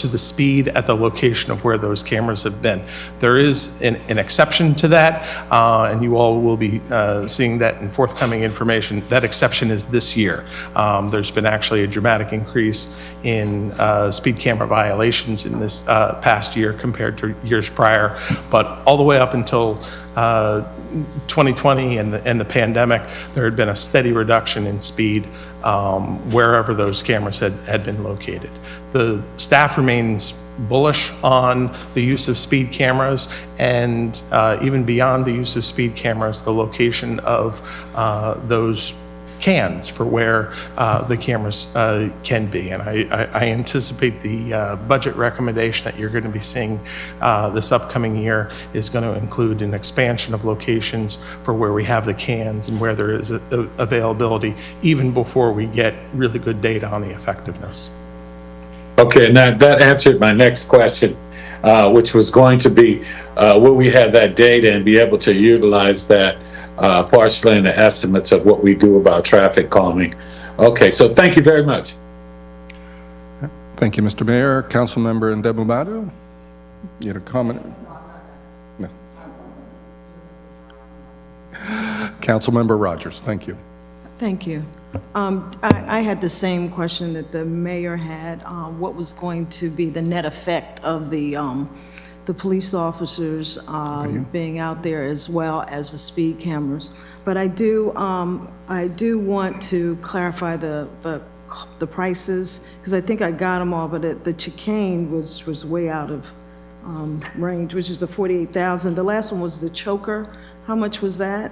to the speed at the location of where those cameras have been. There is an exception to that, and you all will be seeing that in forthcoming information. That exception is this year. There's been actually a dramatic increase in speed camera violations in this past year compared to years prior, but all the way up until 2020 and the pandemic, there had been a steady reduction in speed wherever those cameras had been located. The staff remains bullish on the use of speed cameras, and even beyond the use of speed cameras, the location of those cans for where the cameras can be. And I anticipate the budget recommendation that you're going to be seeing this upcoming year is going to include an expansion of locations for where we have the cans and where there is availability, even before we get really good data on the effectiveness. Okay, and that answered my next question, which was going to be, will we have that data and be able to utilize that partially in the estimates of what we do about traffic calming? Okay, so thank you very much. Thank you, Mr. Mayor. Councilmember Ndebumadu, you had a comment? No. Councilmember Rogers, thank you. Thank you. I had the same question that the mayor had. What was going to be the net effect of the police officers being out there, as well as the speed cameras? But I do want to clarify the prices, because I think I got them all, but the chicane was way out of range, which is the $48,000. The last one was the choker. How much was that?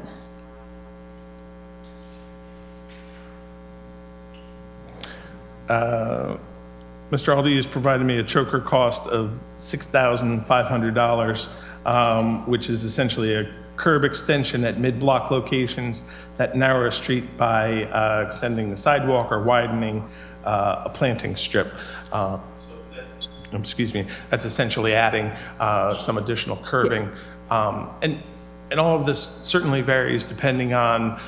Mr. Aldi has provided me a choker cost of $6,500, which is essentially a curb extension at mid-block locations that narrow a street by extending the sidewalk or widening a planting strip. Excuse me, that's essentially adding some additional curbing. And all of this certainly varies depending on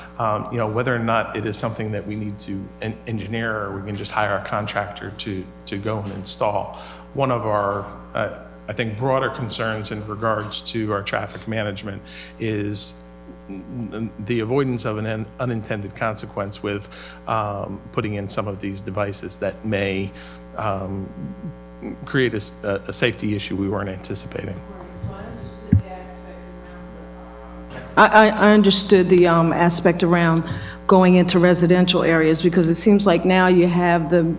whether or not it is something that we need to engineer, or we can just hire a contractor to go and install. One of our, I think, broader concerns in regards to our traffic management is the avoidance of an unintended consequence with putting in some of these devices that may create a safety issue we weren't anticipating. I understood the aspect around going into residential areas, because it seems like now you have the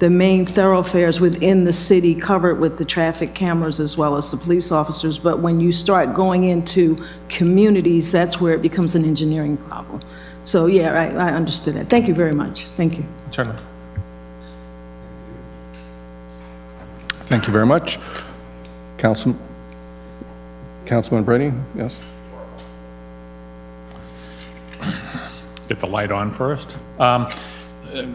main thoroughfares within the city covered with the traffic cameras as well as the police officers. But when you start going into communities, that's where it becomes an engineering problem. So yeah, I understood that. Thank you very much. Thank you. Turner. Thank you very much. Councilman Brady, yes? Get the light on first.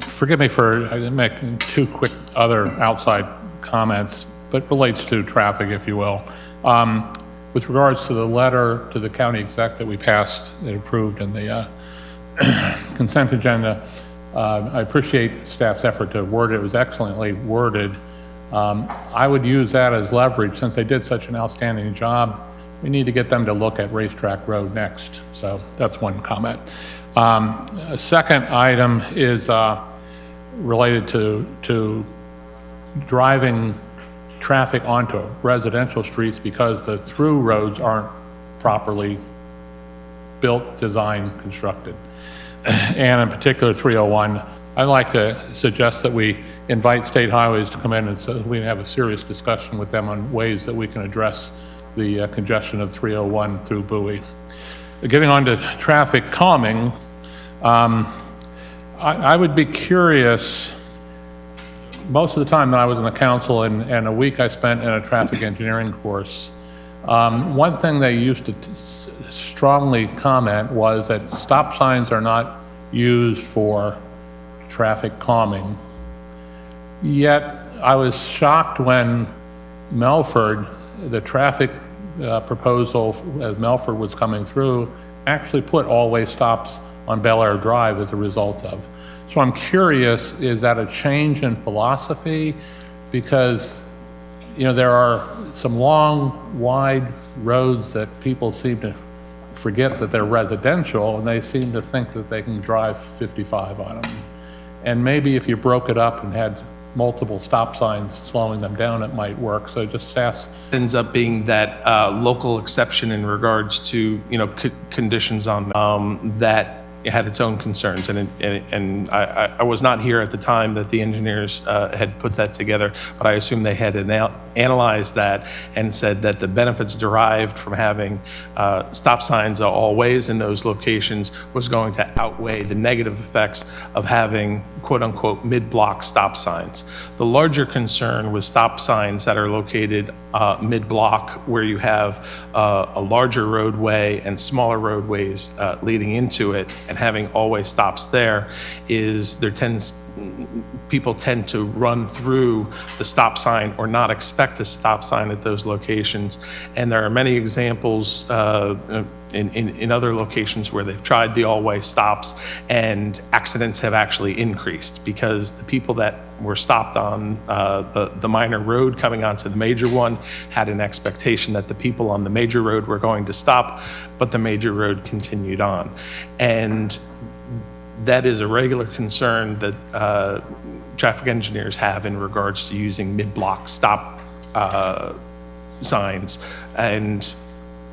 Forgive me for making two quick other outside comments, but relates to traffic, if you will. With regards to the letter to the county exec that we passed and approved in the consent agenda, I appreciate staff's effort to word it. It was excellently worded. I would use that as leverage. Since they did such an outstanding job, we need to get them to look at Racetrack Road next. So that's one comment. A second item is related to driving traffic onto residential streets because the through roads aren't properly built, designed, constructed. And in particular 301, I'd like to suggest that we invite State Highways to come in and so we can have a serious discussion with them on ways that we can address the congestion of 301 through Bowie. Getting on to traffic calming, I would be curious, most of the time that I was in the council and a week I spent in a traffic engineering course, one thing they used to strongly comment was that stop signs are not used for traffic calming. Yet I was shocked when Melford, the traffic proposal as Melford was coming through, actually put all-way stops on Bel Air Drive as a result of. So I'm curious, is that a change in philosophy? Because there are some long, wide roads that people seem to forget that they're residential, and they seem to think that they can drive 55 on them. And maybe if you broke it up and had multiple stop signs slowing them down, it might work. So just staff's Ends up being that local exception in regards to, conditions on that had its own concerns, and I was not here at the time that the engineers had put that together, but I assume they had analyzed that and said that the benefits derived from having stop signs all ways in those locations was going to outweigh the negative effects of having quote-unquote mid-block stop signs. The larger concern was stop signs that are located mid-block, where you have a larger roadway and smaller roadways leading into it, and having always stops there is people tend to run through the stop sign or not expect a stop sign at those locations. And there are many examples in other locations where they've tried the all-way stops and accidents have actually increased because the people that were stopped on the minor road coming onto the major one had an expectation that the people on the major road were going to stop, but the major road continued on. And that is a regular concern that traffic engineers have in regards to using mid-block stop signs. And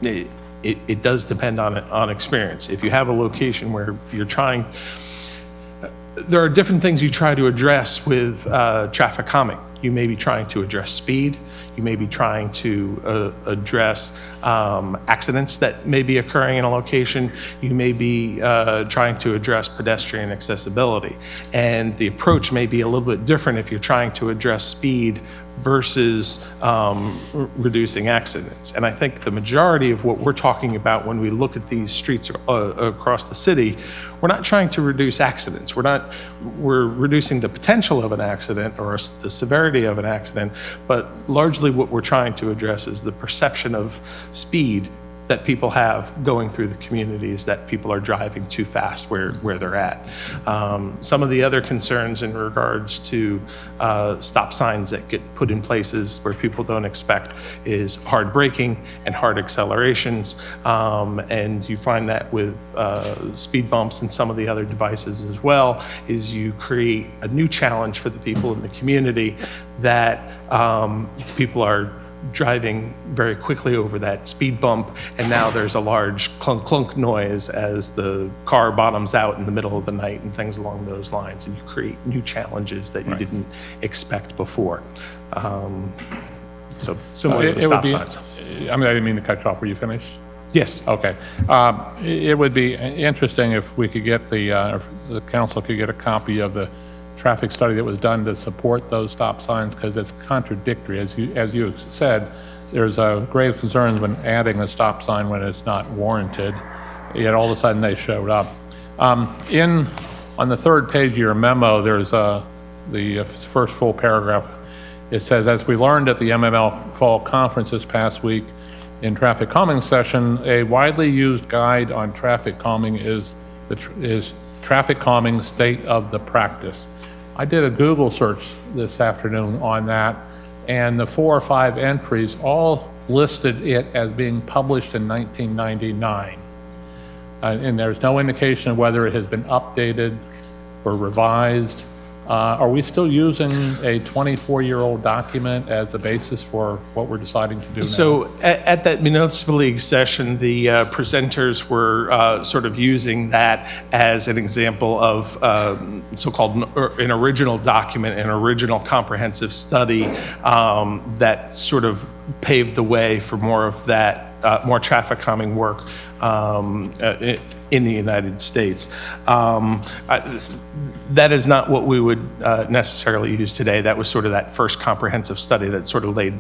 it does depend on experience. If you have a location where there are different things you try to address with traffic calming. You may be trying to address speed. You may be trying to address accidents that may be occurring in a location. You may be trying to address pedestrian accessibility. And the approach may be a little bit different if you're trying to address speed versus reducing accidents. And I think the majority of what we're talking about when we look at these streets across the city, we're not trying to reduce accidents. We're reducing the potential of an accident or the severity of an accident, but largely what we're trying to address is the perception of speed that people have going through the communities, that people are driving too fast where they're at. Some of the other concerns in regards to stop signs that get put in places where people don't expect is hard braking and hard accelerations. And you find that with speed bumps and some of the other devices as well, is you create a new challenge for the people in the community that people are driving very quickly over that speed bump, and now there's a large clunk clunk noise as the car bottoms out in the middle of the night and things along those lines, and you create new challenges that you didn't expect before. So similar to the stop signs. I didn't mean to cut you off. Were you finished? Yes. Okay. It would be interesting if we could get if the council could get a copy of the traffic study that was done to support those stop signs, because it's contradictory. As you said, there's a grave concerns when adding a stop sign when it's not warranted, yet all of a sudden they showed up. On the third page of your memo, there's the first full paragraph. It says, as we learned at the MML Fall Conference this past week in traffic calming session, a widely used guide on traffic calming is traffic calming state of the practice. I did a Google search this afternoon on that, and the 4 or 5 entries all listed it as being published in 1999. And there's no indication of whether it has been updated or revised. Are we still using a 24-year-old document as the basis for what we're deciding to do now? So at that municipal league session, the presenters were sort of using that as an example of so-called an original document, an original comprehensive study that sort of paved the way for more of that, more traffic calming work in the United States. That is not what we would necessarily use today. That was sort of that first comprehensive study that sort of laid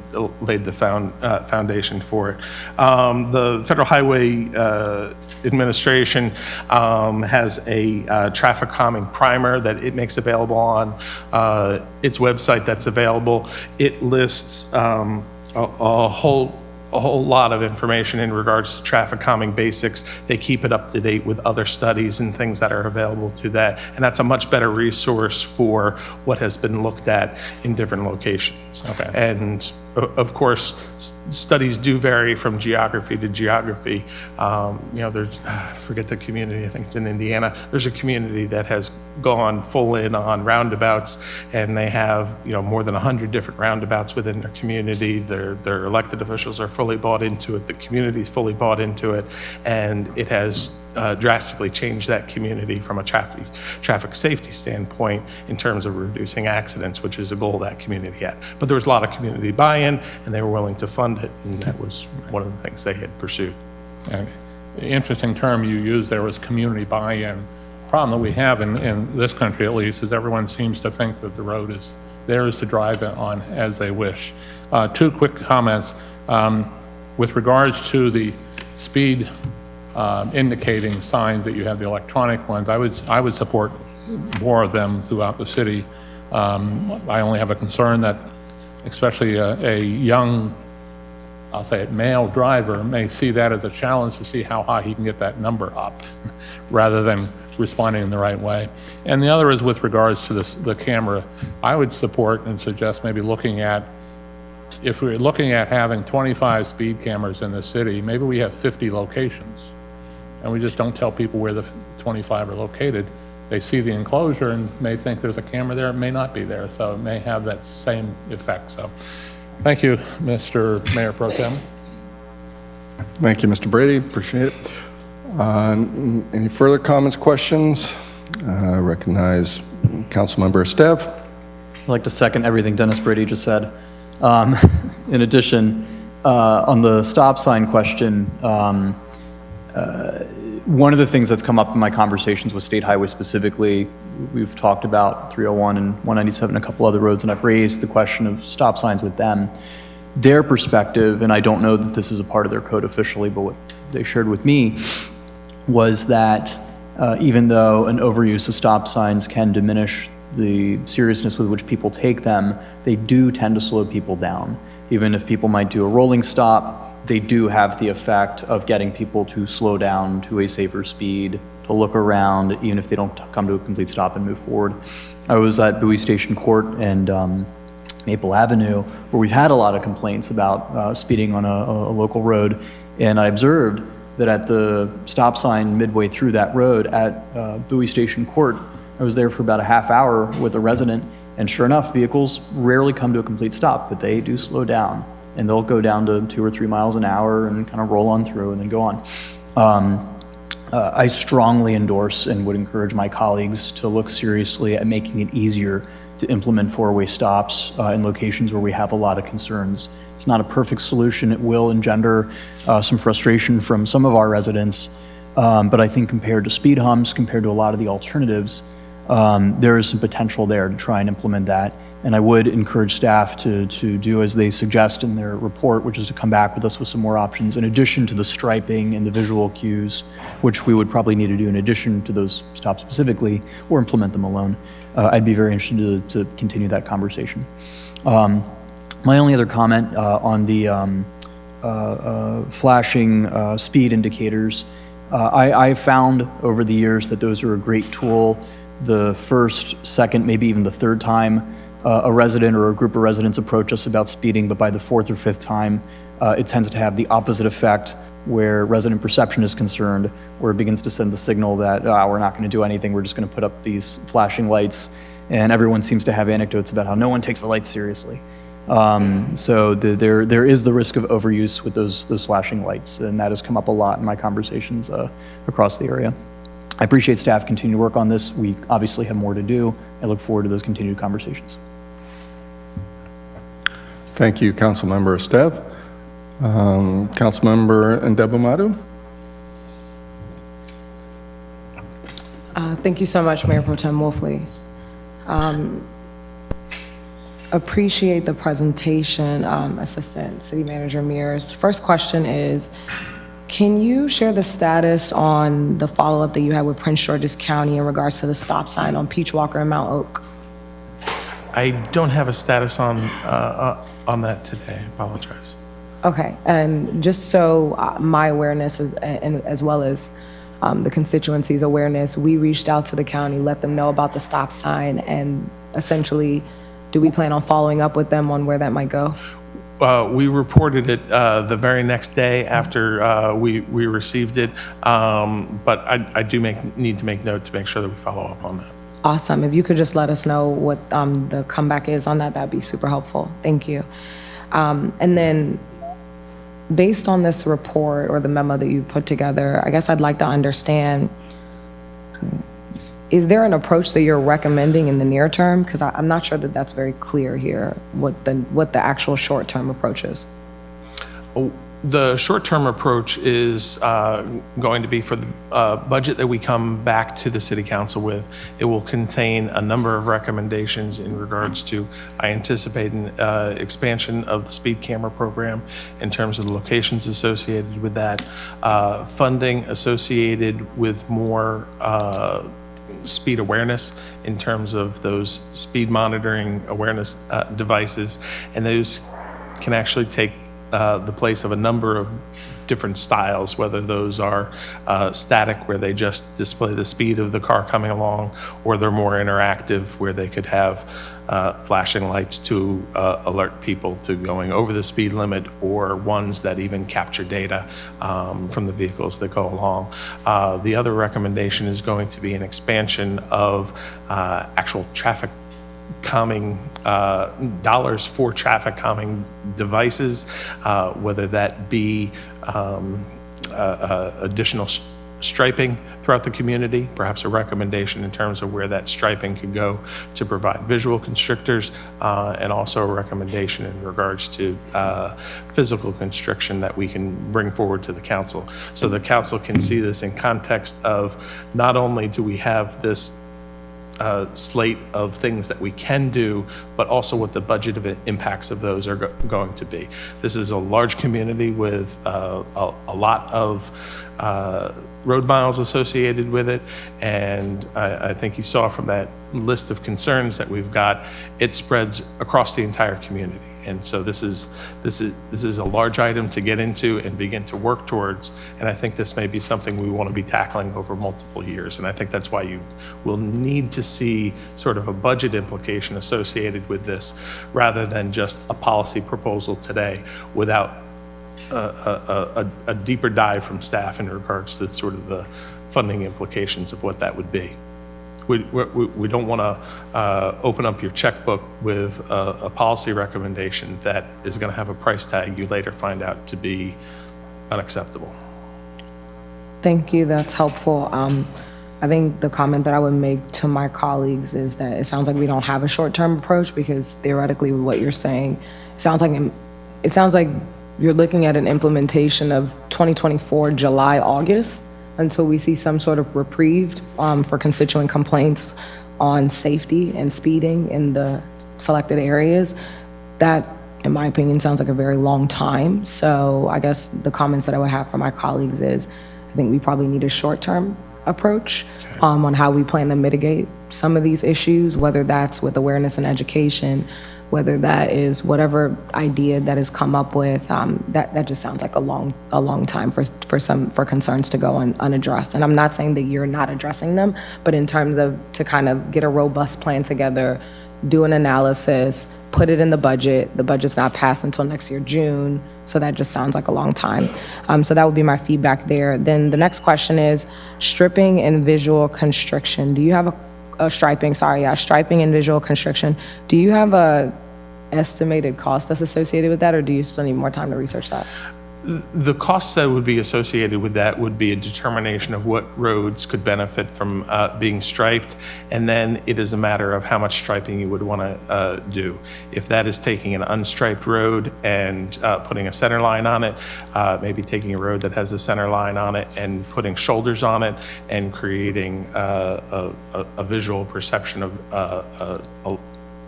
the foundation for it. The Federal Highway Administration has a traffic calming primer that it makes available on its website that's available. It lists a whole lot of information in regards to traffic calming basics. They keep it up to date with other studies and things that are available to that. And that's a much better resource for what has been looked at in different locations. Okay. And of course, studies do vary from geography to geography. There's, I forget the community, I think it's in Indiana. There's a community that has gone full in on roundabouts, and they have, more than 100 different roundabouts within their community. Their elected officials are fully bought into it. The community's fully bought into it, and it has drastically changed that community from a traffic safety standpoint in terms of reducing accidents, which is a goal that community had. But there was a lot of community buy-in, and they were willing to fund it, and that was one of the things they had pursued. And the interesting term you used there was community buy-in. The problem that we have in this country, at least, is everyone seems to think that the road is theirs to drive it on as they wish. Two quick comments. With regards to the speed indicating signs that you have, the electronic ones, I would support more of them throughout the city. I only have a concern that especially a young, I'll say it, male driver may see that as a challenge to see how high he can get that number up rather than responding in the right way. And the other is with regards to the camera. I would support and suggest maybe looking at, if we're looking at having 25 speed cameras in the city, maybe we have 50 locations. And we just don't tell people where the 25 are located. They see the enclosure and may think there's a camera there, it may not be there, so it may have that same effect. So, thank you, Mr. Mayor Pro Tem. Thank you, Mr. Brady. Appreciate it. Any further comments, questions? I recognize Councilmember Estev. I'd like to second everything Dennis Brady just said. In addition, on the stop sign question, one of the things that's come up in my conversations with State Highway specifically, we've talked about 301 and 197 and a couple other roads, and I've raised the question of stop signs with them. Their perspective, and I don't know that this is a part of their code officially, but what they shared with me was that even though an overuse of stop signs can diminish the seriousness with which people take them, they do tend to slow people down. Even if people might do a rolling stop, they do have the effect of getting people to slow down to a safer speed, to look around, even if they don't come to a complete stop and move forward. I was at Bowie Station Court and Maple Avenue, where we've had a lot of complaints about speeding on a local road, and I observed that at the stop sign midway through that road at Bowie Station Court, I was there for about a half hour with a resident, and sure enough, vehicles rarely come to a complete stop, but they do slow down. And they'll go down to 2 or 3 miles an hour and kind of roll on through and then go on. I strongly endorse and would encourage my colleagues to look seriously at making it easier to implement four-way stops in locations where we have a lot of concerns. It's not a perfect solution. It will engender some frustration from some of our residents, but I think compared to speed humps, compared to a lot of the alternatives, there is some potential there to try and implement that. And I would encourage staff to do as they suggest in their report, which is to come back with us with some more options in addition to the striping and the visual cues, which we would probably need to do in addition to those stops specifically, or implement them alone. I'd be very interested to continue that conversation. My only other comment on the flashing speed indicators, I found over the years that those are a great tool. The first, second, maybe even the third time a resident or a group of residents approach us about speeding, but by the fourth or fifth time, it tends to have the opposite effect where resident perception is concerned, where it begins to send the signal that we're not going to do anything, we're just going to put up these flashing lights, and everyone seems to have anecdotes about how no one takes the lights seriously. So there is the risk of overuse with those flashing lights, and that has come up a lot in my conversations across the area. I appreciate staff continue to work on this. We obviously have more to do. I look forward to those continued conversations. Thank you, Councilmember Estev. Councilmember Ndebumadu. Thank you so much, Mayor Pro Tem Wolfley. Appreciate the presentation, Assistant City Manager Mears. First question is, can you share the status on the follow-up that you had with Prince George's County in regards to the stop sign on Peach Walker and Mount Oak? I don't have a status on that today. I apologize. Okay, and just so my awareness as well as the constituency's awareness, we reached out to the county, let them know about the stop sign, and essentially, do we plan on following up with them on where that might go? We reported it the very next day after we received it, but I do need to make note to make sure that we follow up on that. Awesome. If you could just let us know what the comeback is on that, that'd be super helpful. Thank you. And then based on this report or the memo that you put together, I guess I'd like to understand, is there an approach that you're recommending in the near term? Because I'm not sure that that's very clear here, what the actual short-term approach is. The short-term approach is going to be for the budget that we come back to the City Council with. It will contain a number of recommendations in regards to, I anticipate an expansion of the speed camera program in terms of the locations associated with that, funding associated with more speed awareness in terms of those speed monitoring awareness devices, and those can actually take the place of a number of different styles, whether those are static, where they just display the speed of the car coming along, or they're more interactive, where they could have flashing lights to alert people to going over the speed limit, or ones that even capture data from the vehicles that go along. The other recommendation is going to be an expansion of actual traffic calming dollars for traffic calming devices, whether that be additional striping throughout the community, perhaps a recommendation in terms of where that striping could go to provide visual constrictors, and also a recommendation in regards to physical constriction that we can bring forward to the council. So the council can see this in context of not only do we have this slate of things that we can do, but also what the budget of impacts of those are going to be. This is a large community with a lot of road miles associated with it, and I think you saw from that list of concerns that we've got, it spreads across the entire community. And so this is a large item to get into and begin to work towards, and I think this may be something we want to be tackling over multiple years. And I think that's why you will need to see sort of a budget implication associated with this, rather than just a policy proposal today without a deeper dive from staff in regards to sort of the funding implications of what that would be. We don't want to open up your checkbook with a policy recommendation that is going to have a price tag you later find out to be unacceptable. Thank you, that's helpful. I think the comment that I would make to my colleagues is that it sounds like we don't have a short-term approach, because theoretically with what you're saying, it sounds like you're looking at an implementation of 2024 July, August, until we see some sort of reprieve for constituent complaints on safety and speeding in the selected areas. That, in my opinion, sounds like a very long time. So I guess the comments that I would have for my colleagues is, I think we probably need a short-term approach on how we plan to mitigate some of these issues, whether that's with awareness and education, whether that is whatever idea that has come up with, that just sounds like a long time for concerns to go unaddressed. And I'm not saying that you're not addressing them, but in terms of to kind of get a robust plan together, do an analysis, put it in the budget. The budget's not passed until next year, June, so that just sounds like a long time. So that would be my feedback there. Then the next question is stripping and visual constriction. Do you have striping and visual constriction. Do you have a estimated cost that's associated with that, or do you still need more time to research that? The costs that would be associated with that would be a determination of what roads could benefit from being striped, and then it is a matter of how much striping you would want to do. If that is taking an unstriped road and putting a center line on it, maybe taking a road that has a center line on it and putting shoulders on it and creating a visual perception of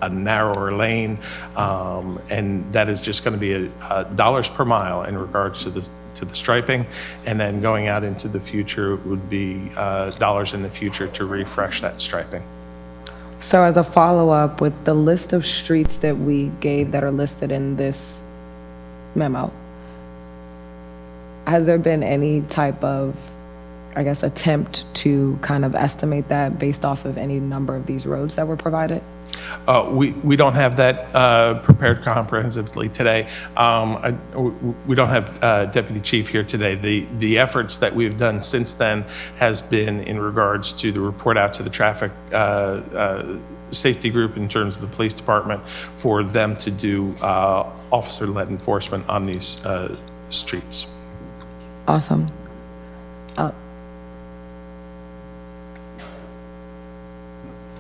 a narrower lane, and that is just going to be dollars per mile in regards to the striping, and then going out into the future would be dollars in the future to refresh that striping. So as a follow-up, with the list of streets that we gave that are listed in this memo, has there been any type of, I guess, attempt to kind of estimate that based off of any number of these roads that were provided? We don't have that prepared comprehensively today. We don't have Deputy Chief here today. The efforts that we've done since then has been in regards to the report out to the traffic safety group in terms of the police department for them to do officer-led enforcement on these streets. Awesome.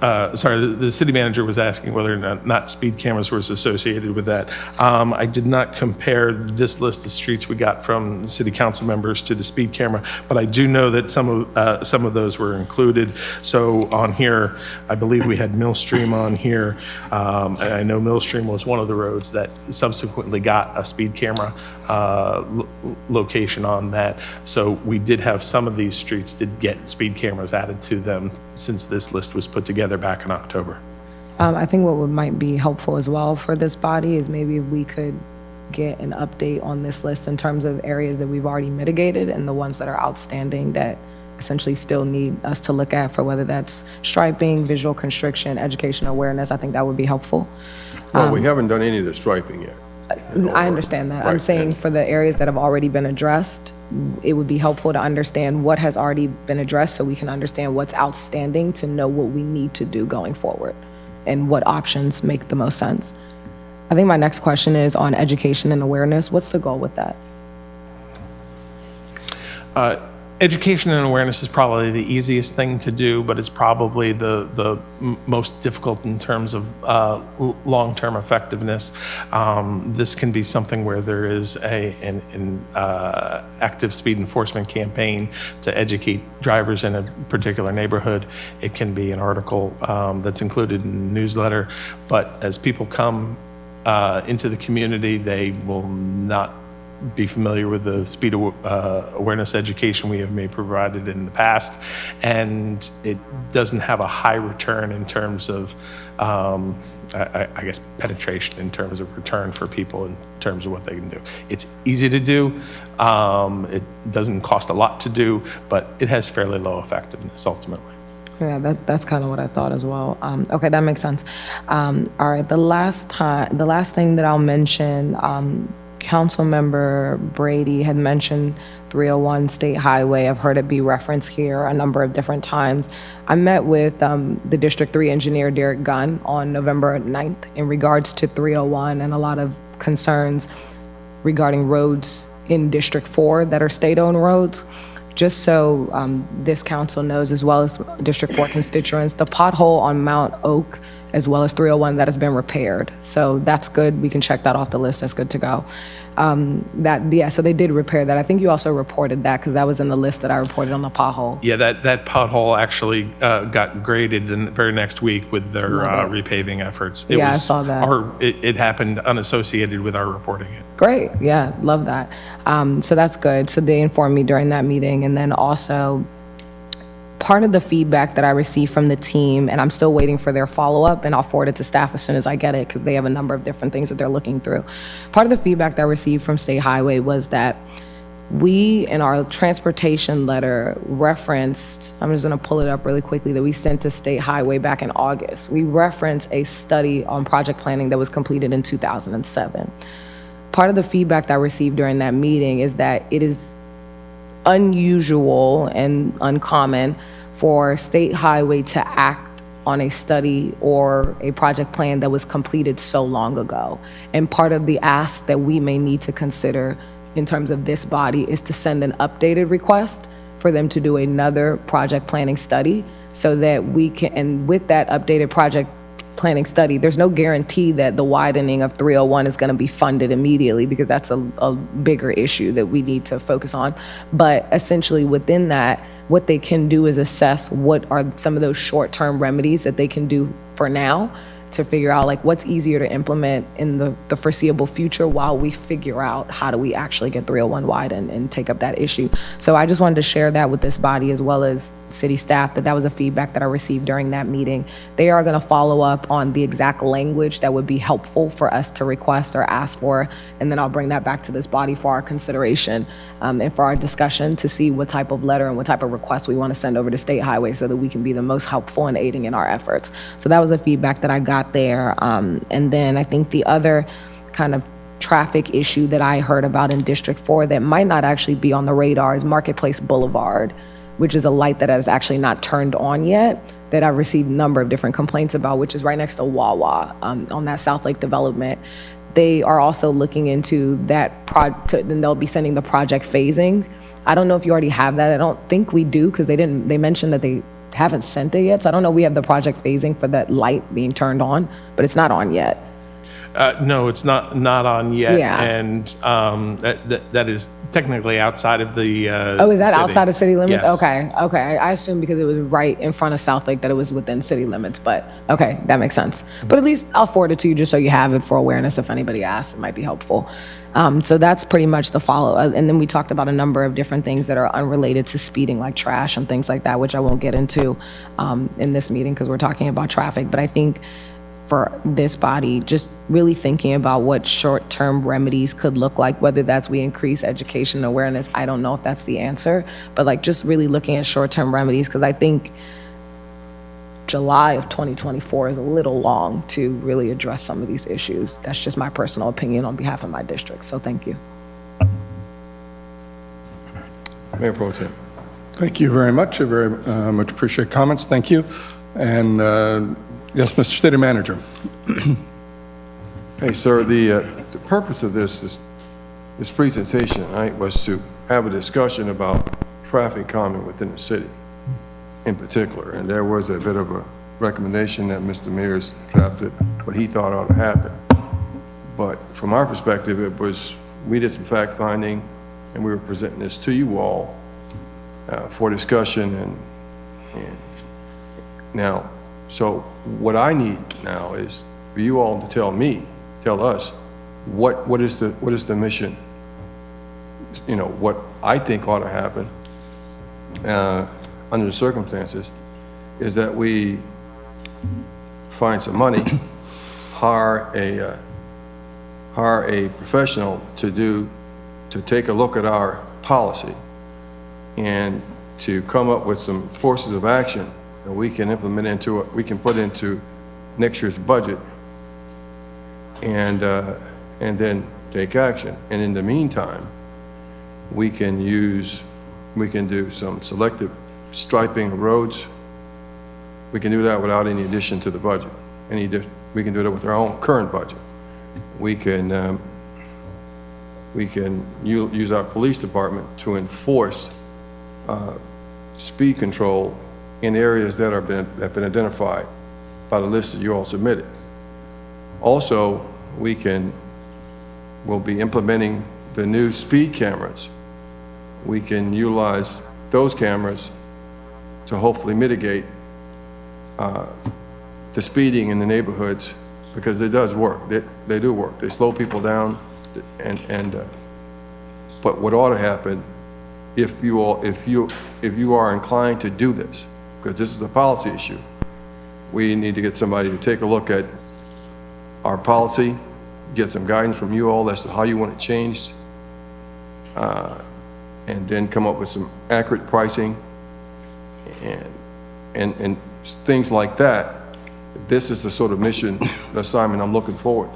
Sorry, the city manager was asking whether or not speed cameras was associated with that. I did not compare this list of streets we got from city council members to the speed camera, but I do know that some of those were included. So on here, I believe we had Millstream on here. And I know Millstream was one of the roads that subsequently got a speed camera location on that. So we did have some of these streets did get speed cameras added to them since this list was put together back in October. I think what might be helpful as well for this body is maybe if we could get an update on this list in terms of areas that we've already mitigated and the ones that are outstanding that essentially still need us to look at for whether that's striping, visual constriction, education awareness. I think that would be helpful. Well, we haven't done any of the striping yet. I understand that. I'm Right, saying and- for the areas that have already been addressed, it would be helpful to understand what has already been addressed so we can understand what's outstanding to know what we need to do going forward and what options make the most sense. I think my next question is on education and awareness. What's the goal with that? Education and awareness is probably the easiest thing to do, but it's probably the most difficult in terms of long-term effectiveness. This can be something where there is an active speed enforcement campaign to educate drivers in a particular neighborhood. It can be an article that's included in the newsletter, but as people come into the community, they will not be familiar with the speed awareness education we have provided in the past, and it doesn't have a high return in terms of, I guess, penetration in terms of return for people in terms of what they can do. It's easy to do. It doesn't cost a lot to do, but it has fairly low effectiveness ultimately. Yeah, that's kind of what I thought as well. Okay, that makes sense. All right, the last thing that I'll mention, Councilmember Brady had mentioned 301 State Highway. I've heard it be referenced here a number of different times. I met with the District 3 engineer, Derek Gunn, on November 9th in regards to 301 and a lot of concerns regarding roads in District 4 that are state-owned roads. Just so this council knows, as well as District 4 constituents, the pothole on Mount Oak, as well as 301, that has been repaired. So that's good. We can check that off the list. That's good to go. So they did repair that. I think you also reported that because that was in the list that I reported on the pothole. Yeah, that pothole actually got graded the very next week with their Love it. repaving efforts. Yeah, I saw that. It happened unassociated with our reporting it. Great. Yeah, love that. So that's good. So they informed me during that meeting. And then also, part of the feedback that I received from the team, and I'm still waiting for their follow-up, and I'll forward it to staff as soon as I get it because they have a number of different things that they're looking through. Part of the feedback that I received from State Highway was that we, in our transportation letter, referenced, I'm just going to pull it up really quickly, that we sent to State Highway back in August. We referenced a study on project planning that was completed in 2007. Part of the feedback that I received during that meeting is that it is unusual and uncommon for State Highway to act on a study or a project plan that was completed so long ago. And part of the ask that we may need to consider in terms of this body is to send an updated request for them to do another project planning study so that we can, and with that updated project planning study, there's no guarantee that the widening of 301 is going to be funded immediately because that's a bigger issue that we need to focus on. But essentially within that, what they can do is assess what are some of those short-term remedies that they can do for now to figure out like what's easier to implement in the foreseeable future while we figure out how do we actually get 301 wide and take up that issue. So I just wanted to share that with this body as well as city staff, that was a feedback that I received during that meeting. They are going to follow up on the exact language that would be helpful for us to request or ask for, and then I'll bring that back to this body for our consideration and for our discussion to see what type of letter and what type of request we want to send over to State Highway so that we can be the most helpful in aiding in our efforts. So that was a feedback that I got got there. And then I think the other kind of traffic issue that I heard about in District 4 that might not actually be on the radar is Marketplace Boulevard, which is a light that has actually not turned on yet, that I've received a number of different complaints about, which is right next to Wawa on that South Lake development. They are also looking into that project, and they'll be sending the project phasing. I don't know if you already have that. I don't think we do, because they mentioned that they haven't sent it yet. So I don't know if we have the project phasing for that light being turned on, but it's not on yet. No, it's not on yet. Yeah. And that is technically outside of the Oh, is that city. outside of city limits? Yes. Okay. I assumed because it was right in front of South Lake that it was within city limits, but okay, that makes sense. But at least I'll forward it to you just so you have it for awareness. If anybody asks, it might be helpful. So that's pretty much the follow. And then we talked about a number of different things that are unrelated to speeding, like trash and things like that, which I won't get into in this meeting because we're talking about traffic. But I think for this body, just really thinking about what short-term remedies could look like, whether that's we increase education awareness. I don't know if that's the answer, but like just really looking at short-term remedies, because I think July of 2024 is a little long to really address some of these issues. That's just my personal opinion on behalf of my district, so thank you. Mayor Pro Tem. Thank you very much. I very much appreciate comments. Thank you. And yes, Mr. City Manager. Hey, sir, the purpose of this presentation tonight was to have a discussion about traffic calming within the city in particular. And there was a bit of a recommendation that Mr. Mears drafted what he thought ought to happen. But from our perspective, it was, we did some fact finding and we were presenting this to you all for discussion and now, so what I need now is for you all to tell us, what is the mission? You know, what I think ought to happen under the circumstances is that we find some money, hire a professional to take a look at our policy and to come up with some courses of action that we can implement into it, we can put into next year's budget and then take action. And in the meantime, we can do some selective striping of roads. We can do that without any addition to the budget. We can do that with our own current budget. We can use our police department to enforce speed control in areas that have been identified by the list that you all submitted. Also, we'll be implementing the new speed cameras. We can utilize those cameras to hopefully mitigate the speeding in the neighborhoods, because it does work. They do work. They slow people down, but what ought to happen, if you are inclined to do this, because this is a policy issue, we need to get somebody to take a look at our policy, get some guidance from you all as to how you want it changed, and then come up with some accurate pricing and things like that. This is the sort of mission assignment I'm looking for,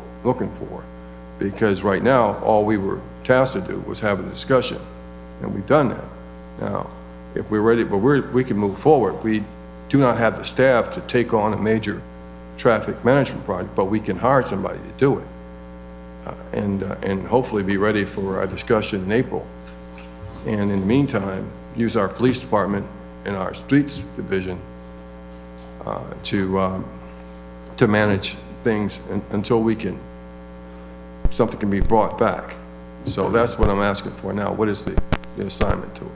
because right now all we were tasked to do was have a discussion, and we've done that. Now, if we're ready, but we can move forward. We do not have the staff to take on a major traffic management project, but we can hire somebody to do it, and hopefully be ready for our discussion in April. And in the meantime, use our police department and our streets division to manage things until something can be brought back. So that's what I'm asking for now. What is the assignment to us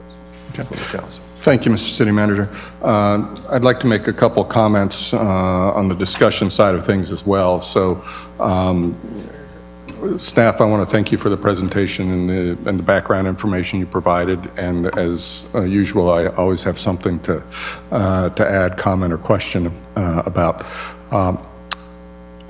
from the council? Thank you, Mr. City Manager. I'd like to make a couple comments on the discussion side of things as well. So, staff, I want to thank you for the presentation and the background information you provided. And as usual, I always have something to add, comment, or question about.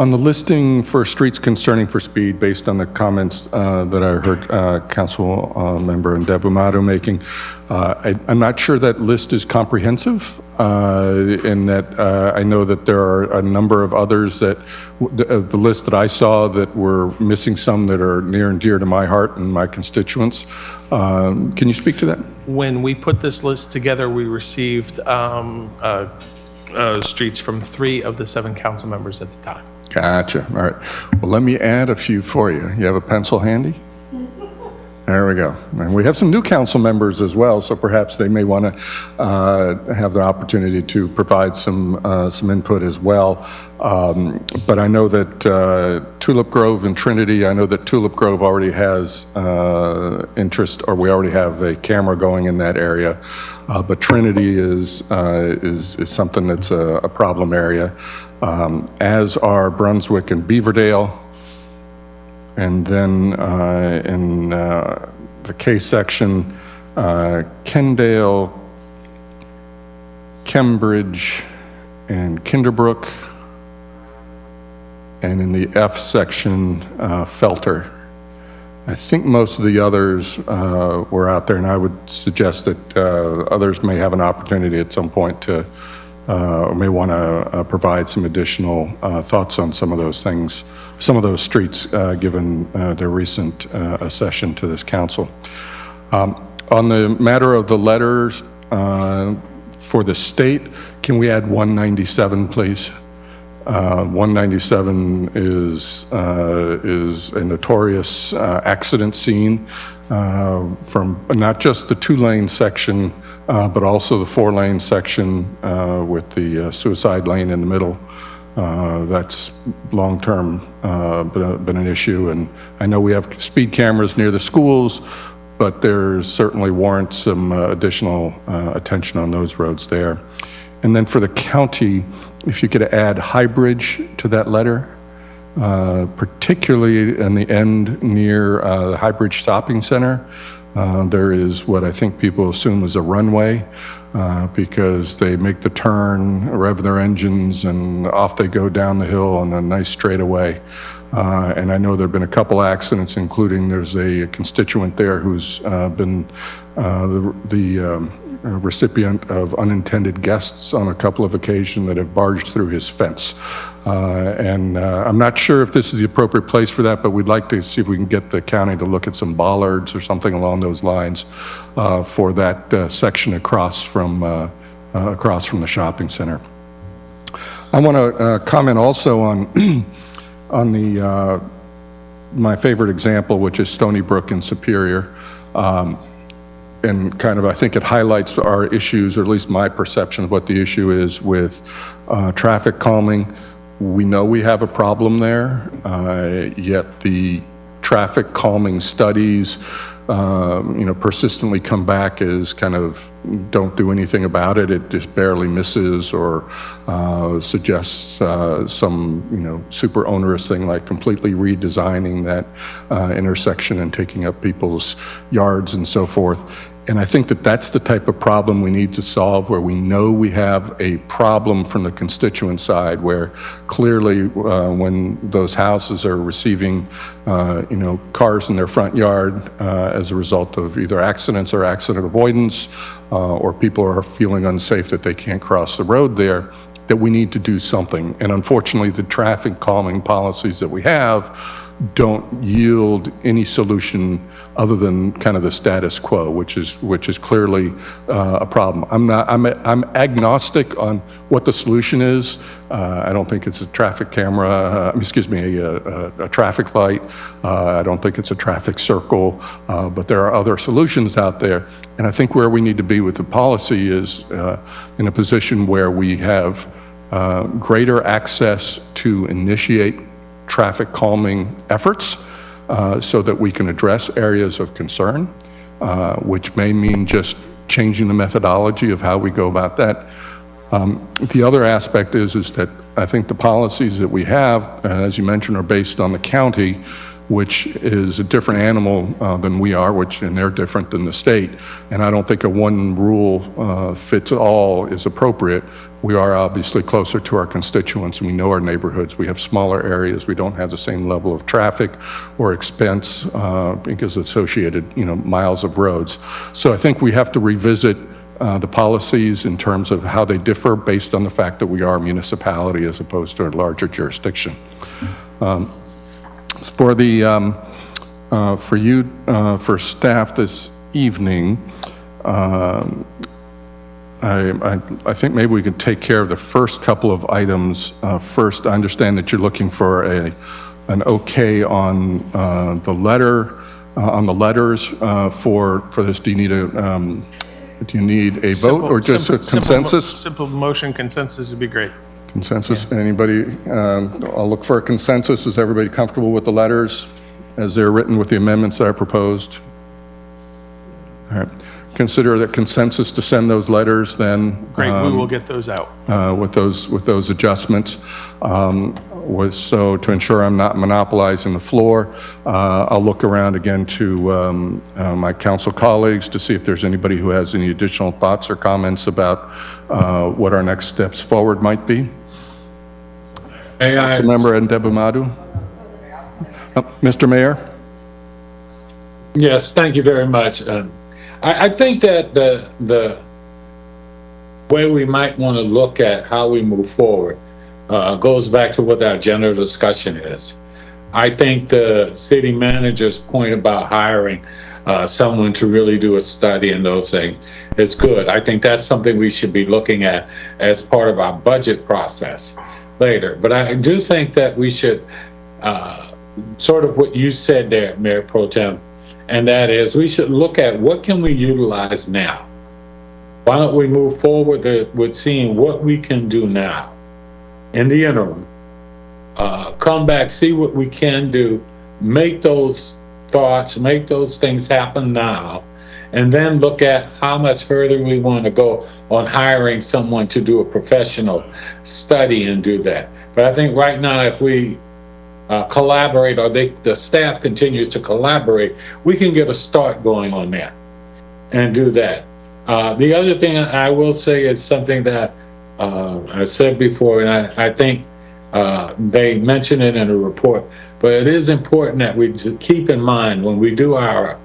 On the listing for streets concerning for speed, based on the comments that I heard Council Member Ndebumato making, I'm not sure that list is comprehensive, in that I know that there are a number of others that, the list that I saw, that were missing some that are near and dear to my heart and my constituents. Can you speak to that? When we put this list together, we received streets from 3 of the 7 council members at the time. Gotcha. All right. Well, let me add a few for you. You have a pencil handy? There we go. And we have some new council members as well, so perhaps they may want to have the opportunity to provide some input as well. But I know that Tulip Grove and Trinity, I know that Tulip Grove already has interest, or we already have a camera going in that area. But Trinity is something that's a problem area, as are Brunswick and Beaverdale. And then in the K section, Kendale, Cambridge, and Kinderbrook. And in the F section, Felter. I think most of the others were out there, and I would suggest that others may have an opportunity at some point to, or may want to provide some additional thoughts on some of those things, some of those streets, given their recent accession to this council. On the matter of the letters for the state, can we add 197, please? 197 is a notorious accident scene from not just the 2-lane section, but also the 4-lane section with the suicide lane in the middle. That's long-term been an issue, and I know we have speed cameras near the schools, but there certainly warrants some additional attention on those roads there. And then for the county, if you could add Highbridge to that letter, particularly in the end near the Highbridge Shopping Center. There is what I think people assume is a runway because they make the turn, rev their engines, and off they go down the hill on a nice straightaway. And I know there have been a couple accidents, including there's a constituent there who's been the recipient of unintended guests on a couple of occasions that have barged through his fence. And I'm not sure if this is the appropriate place for that, but we'd like to see if we can get the county to look at some bollards or something along those lines for that section across from the shopping center. I want to comment also on on the my favorite example, which is Stony Brook in Superior. And kind of, I think it highlights our issues, or at least my perception of what the issue is with traffic calming. We know we have a problem there, yet the traffic calming studies, persistently come back as kind of don't do anything about it. It just barely misses or suggests some, super onerous thing like completely redesigning that intersection and taking up people's yards and so forth. And I think that that's the type of problem we need to solve, where we know we have a problem from the constituent side, where clearly when those houses are receiving, cars in their front yard as a result of either accidents or accident avoidance, or people are feeling unsafe that they can't cross the road there, that we need to do something. And unfortunately, the traffic calming policies that we have don't yield any solution other than kind of the status quo, which is clearly a problem. I'm agnostic on what the solution is. I don't think it's a traffic camera, a traffic light. I don't think it's a traffic circle, but there are other solutions out there. And I think where we need to be with the policy is in a position where we have greater access to initiate traffic calming efforts so that we can address areas of concern, which may mean just changing the methodology of how we go about that. The other aspect is that I think the policies that we have, as you mentioned, are based on the county, which is a different animal than we are, and they're different than the state. And I don't think a one rule fits all is appropriate. We are obviously closer to our constituents, and we know our neighborhoods. We have smaller areas. We don't have the same level of traffic or expense because associated, miles of roads. So I think we have to revisit the policies in terms of how they differ based on the fact that we are a municipality as opposed to a larger jurisdiction. For staff this evening, I think maybe we could take care of the first couple of items first. I understand that you're looking for an okay on the letters for this. Do you need a vote or just a consensus? Simple motion consensus would be great. Consensus? Anybody? I'll look for a consensus. Is everybody comfortable with the letters as they're written with the amendments that I proposed? All right. Consider that consensus to send those letters then. Great, we will get those out. With those adjustments. So to ensure I'm not monopolizing the floor, I'll look around again to my council colleagues to see if there's anybody who has any additional thoughts or comments about what our next steps forward might be. Councilmember Ndebumadu. Mr. Mayor? Yes, thank you very much. I think that the way we might want to look at how we move forward goes back to what our general discussion is. I think the city manager's point about hiring someone to really do a study and those things is good. I think that's something we should be looking at as part of our budget process later. But I do think that we should, sort of what you said there, Mayor Pro Tem, and that is we should look at what can we utilize now. Why don't we move forward with seeing what we can do now in the interim, come back, see what we can do, make those thoughts, make those things happen now, and then look at how much further we want to go on hiring someone to do a professional study and do that. But I think right now, if we collaborate, or the staff continues to collaborate, we can get a start going on that and do that. The other thing I will say is something that I said before, and I think they mention it in the report, but it is important that we keep in mind when we do our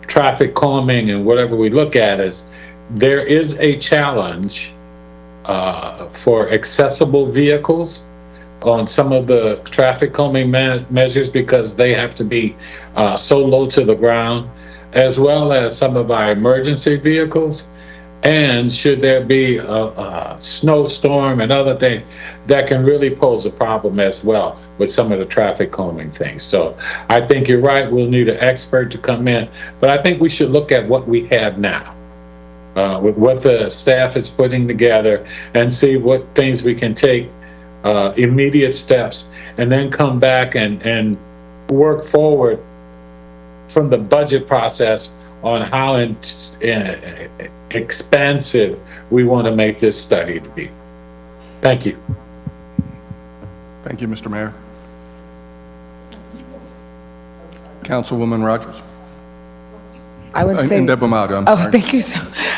traffic calming and whatever we look at is there is a challenge for accessible vehicles on some of the traffic calming measures because they have to be so low to the ground, as well as some of our emergency vehicles. And should there be a snowstorm and other things, that can really pose a problem as well with some of the traffic calming things. So I think you're right, we'll need an expert to come in, but I think we should look at what we have now, with what the staff is putting together, and see what things we can take immediate steps, and then come back and work forward from the budget process on how expansive we want to make this study to be. Thank you. Thank you, Mr. Mayor. Councilwoman Rogers? I would say. Ndebumadu, I'm Oh, sorry. thank you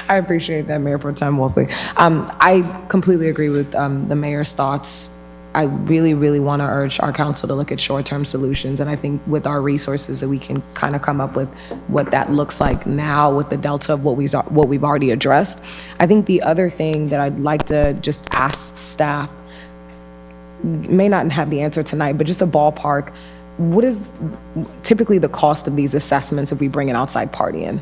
I appreciate that, Mayor Pro Tem Wolfley. I completely agree with the mayor's thoughts. I really, really want to urge our council to look at short-term solutions. And I think with our resources that we can kind of come up with what that looks like now with the delta of what we've already addressed. I think the other thing that I'd like to just ask staff, may not have the answer tonight, but just a ballpark, what is typically the cost of these assessments if we bring an outside party in?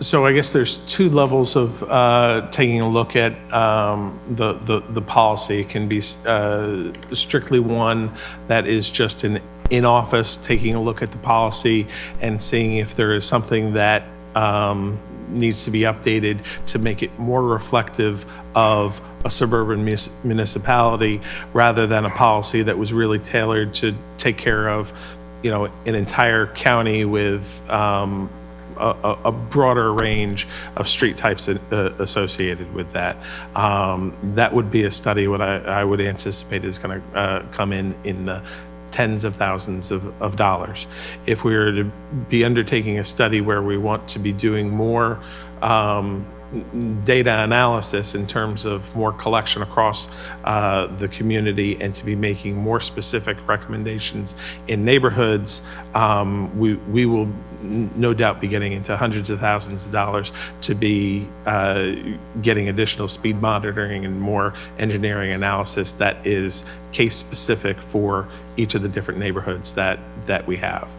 So I guess there's two levels of taking a look at the policy. It can be strictly one that is just an in-office taking a look at the policy and seeing if there is something that needs to be updated to make it more reflective of a suburban municipality rather than a policy that was really tailored to take care of, an entire county with a broader range of street types associated with that. That would be a study what I would anticipate is going to come in the tens of thousands of dollars. If we were to be undertaking a study where we want to be doing more data analysis in terms of more collection across the community and to be making more specific recommendations in neighborhoods, we will no doubt be getting into hundreds of thousands of dollars to be getting additional speed monitoring and more engineering analysis that is case specific for each of the different neighborhoods that we have.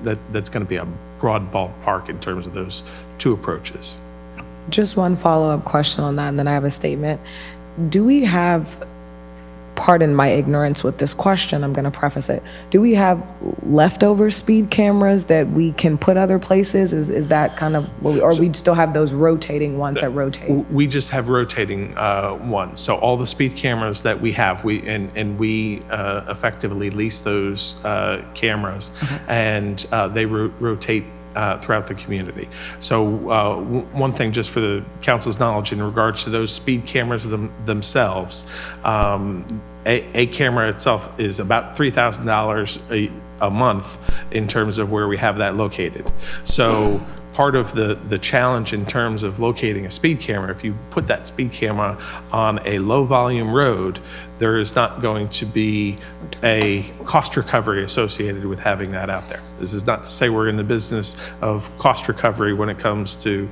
That's going to be a broad ballpark in terms of those two approaches. Just one follow-up question on that, and then I have a statement. Do we have, pardon my ignorance with this question, I'm going to preface it. Do we have leftover speed cameras that we can put other places? Is that kind of, or we still have those rotating ones that rotate? We just have rotating ones. So all the speed cameras that we have, we effectively lease those cameras, and they rotate throughout the community. So one thing just for the council's knowledge in regards to those speed cameras themselves, a camera itself is about $3,000 a month in terms of where we have that located. So part of the challenge in terms of locating a speed camera, if you put that speed camera on a low volume road, there is not going to be a cost recovery associated with having that out there. This is not to say we're in the business of cost recovery when it comes to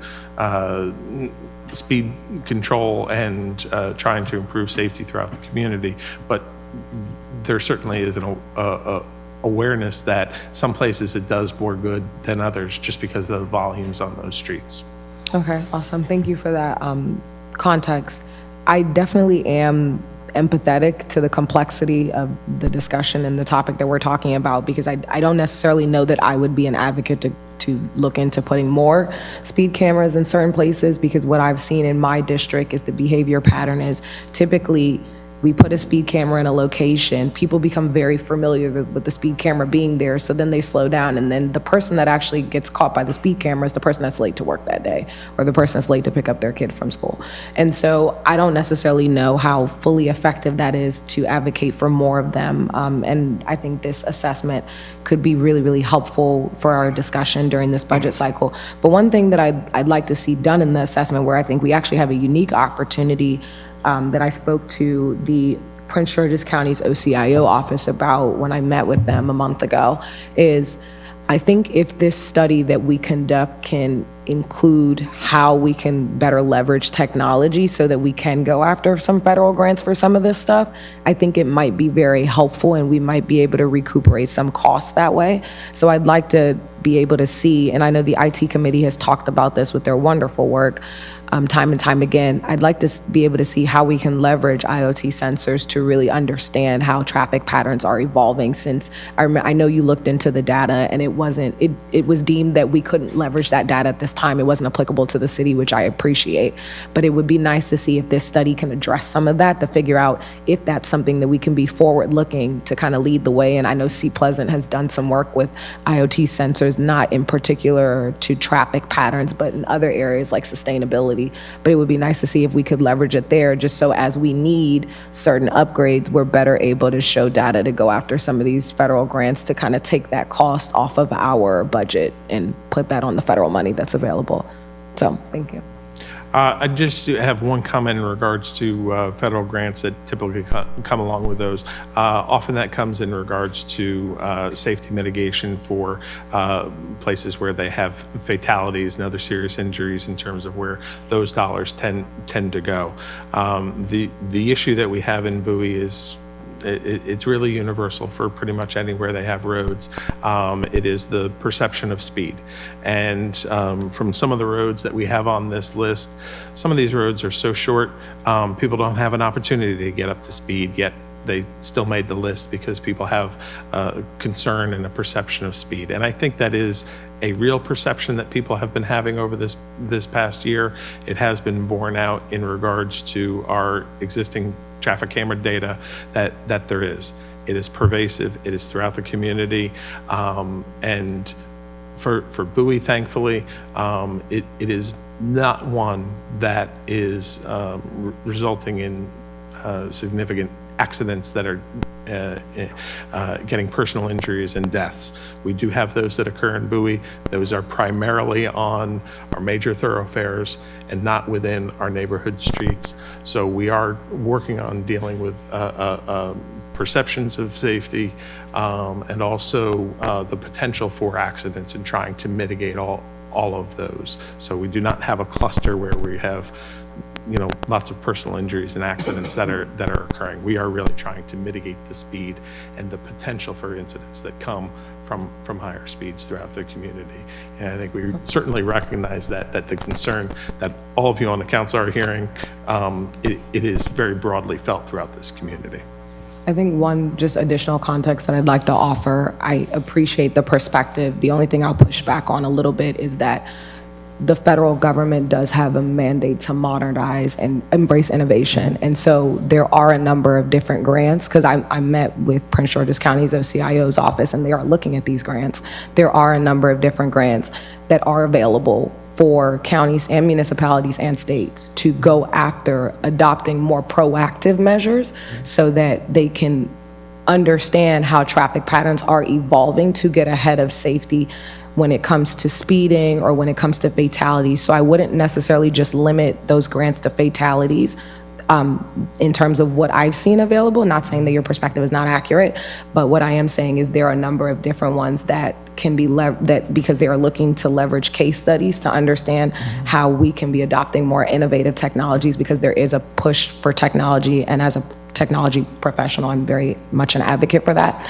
speed control and trying to improve safety throughout the community, but there certainly is an awareness that some places it does more good than others just because of the volumes on those streets. Okay, awesome. Thank you for that context. I definitely am empathetic to the complexity of the discussion and the topic that we're talking about, because I don't necessarily know that I would be an advocate to look into putting more speed cameras in certain places, because what I've seen in my district is the behavior pattern is typically we put a speed camera in a location, people become very familiar with the speed camera being there, so then they slow down, and then the person that actually gets caught by the speed camera is the person that's late to work that day, or the person that's late to pick up their kid from school. And so I don't necessarily know how fully effective that is to advocate for more of them, and I think this assessment could be really, really helpful for our discussion during this budget cycle. But one thing that I'd like to see done in the assessment, where I think we actually have a unique opportunity that I spoke to the Prince George's County's OCIO office about when I met with them a month ago, is I think if this study that we conduct can include how we can better leverage technology so that we can go after some federal grants for some of this stuff, I think it might be very helpful, and we might be able to recuperate some costs that way. So I'd like to be able to see, and I know the IT committee has talked about this with their wonderful work, time and time again. I'd like to be able to see how we can leverage IoT sensors to really understand how traffic patterns are evolving, since I know you looked into the data and it was deemed that we couldn't leverage that data at this time. It wasn't applicable to the city, which I appreciate. But it would be nice to see if this study can address some of that, to figure out if that's something that we can be forward looking to kind of lead the way. And I know C Pleasant has done some work with IoT sensors, not in particular to traffic patterns, but in other areas like sustainability. But it would be nice to see if we could leverage it there, just so as we need certain upgrades, we're better able to show data to go after some of these federal grants to kind of take that cost off of our budget and put that on the federal money that's available. So, thank you. I just have one comment in regards to federal grants that typically come along with those. Often that comes in regards to safety mitigation for places where they have fatalities and other serious injuries, in terms of where those dollars tend to go. The issue that we have in Bowie is it's really universal for pretty much anywhere they have roads. It is the perception of speed. And from some of the roads that we have on this list, some of these roads are so short, people don't have an opportunity to get up to speed, yet they still made the list because people have a concern and a perception of speed. And I think that is a real perception that people have been having over this past year. It has been borne out in regards to our existing traffic camera data that there is. It is pervasive, it is throughout the community, and For Bowie, thankfully, it is not one that is resulting in significant accidents that are getting personal injuries and deaths. We do have those that occur in Bowie. Those are primarily on our major thoroughfares and not within our neighborhood streets. So we are working on dealing with perceptions of safety and also the potential for accidents and trying to mitigate all of those. So we do not have a cluster where we have lots of personal injuries and accidents that are occurring. We are really trying to mitigate the speed and the potential for incidents that come from higher speeds throughout the community. And I think we certainly recognize that the concern that all of you on the council are hearing, it is very broadly felt throughout this community. I think one just additional context that I'd like to offer, I appreciate the perspective. The only thing I'll push back on a little bit is that the federal government does have a mandate to modernize and embrace innovation. And so there are a number of different grants, because I met with Prince George's County's OCIO's office and they are looking at these grants. There are a number of different grants that are available for counties and municipalities and states to go after adopting more proactive measures so that they can understand how traffic patterns are evolving to get ahead of safety when it comes to speeding or when it comes to fatalities. So I wouldn't necessarily just limit those grants to fatalities in terms of what I've seen available, not saying that your perspective is not accurate, but what I am saying is there are a number of different ones that can be because they are looking to leverage case studies to understand how we can be adopting more innovative technologies, because there is a push for technology, and as a technology professional, I'm very much an advocate for that.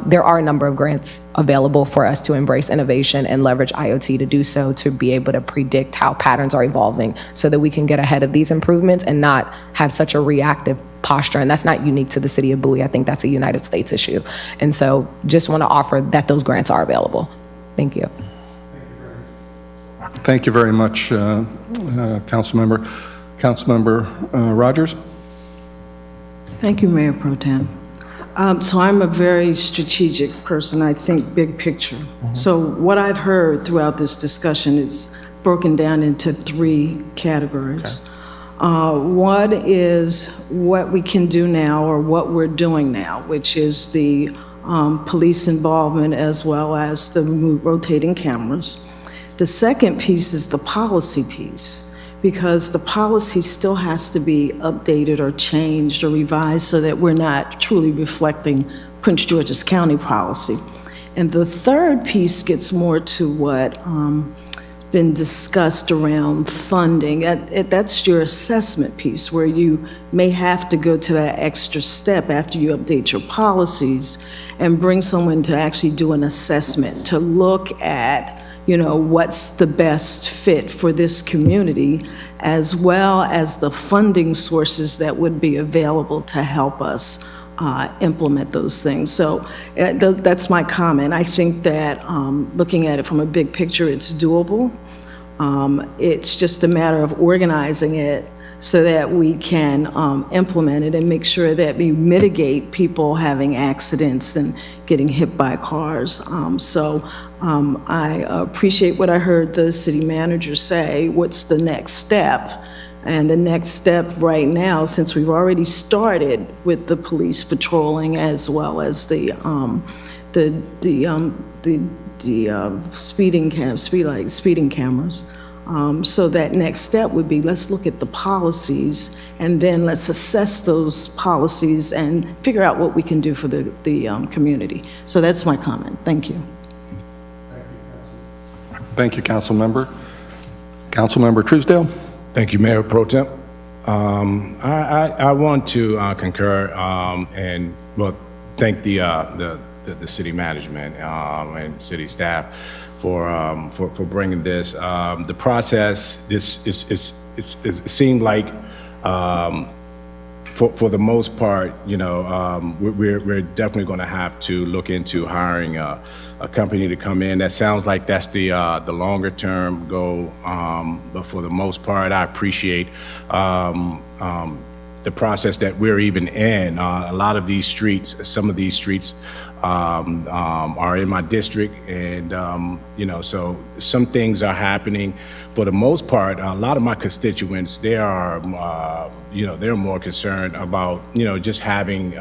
There are a number of grants available for us to embrace innovation and leverage IoT to do so, to be able to predict how patterns are evolving so that we can get ahead of these improvements and not have such a reactive posture. And that's not unique to the city of Bowie. I think that's a United States issue. And so just want to offer that those grants are available. Thank you. Thank you very much, Councilmember. Councilmember Rogers? Thank you, Mayor Pro Tem. So I'm a very strategic person. I think big picture. So what I've heard throughout this discussion is broken down into 3 categories. One is what we can do now, or what we're doing now, which is the police involvement as well as the rotating cameras. The second piece is the policy piece, because the policy still has to be updated or changed or revised so that we're not truly reflecting Prince George's County policy. And the third piece gets more to what been discussed around funding. That's your assessment piece, where you may have to go to that extra step after you update your policies and bring someone to actually do an assessment, to look at what's the best fit for this community, as well as the funding sources that would be available to help us implement those things. So that's my comment. I think that looking at it from a big picture, it's doable. It's just a matter of organizing it so that we can implement it and make sure that we mitigate people having accidents and getting hit by cars. I appreciate what I heard the city manager say. What's the next step? And the next step right now, since we've already started with the police patrolling as well as the speeding cameras. So that next step would be, let's look at the policies, and then let's assess those policies and figure out what we can do for the community. So that's my comment. Thank you. Thank you, Councilmember. Councilmember Truesdale? Thank you, Mayor Pro Tem. I want to concur and thank the city management and city staff for bringing this. The process, it seemed like for the most part, we're definitely going to have to look into hiring a company to come in. That sounds like that's the longer term goal. But for the most part, I appreciate the process that we're even in. A lot of these streets, some of these streets are in my district, and so some things are happening. For the most part, a lot of my constituents, they are, they're more concerned about, just having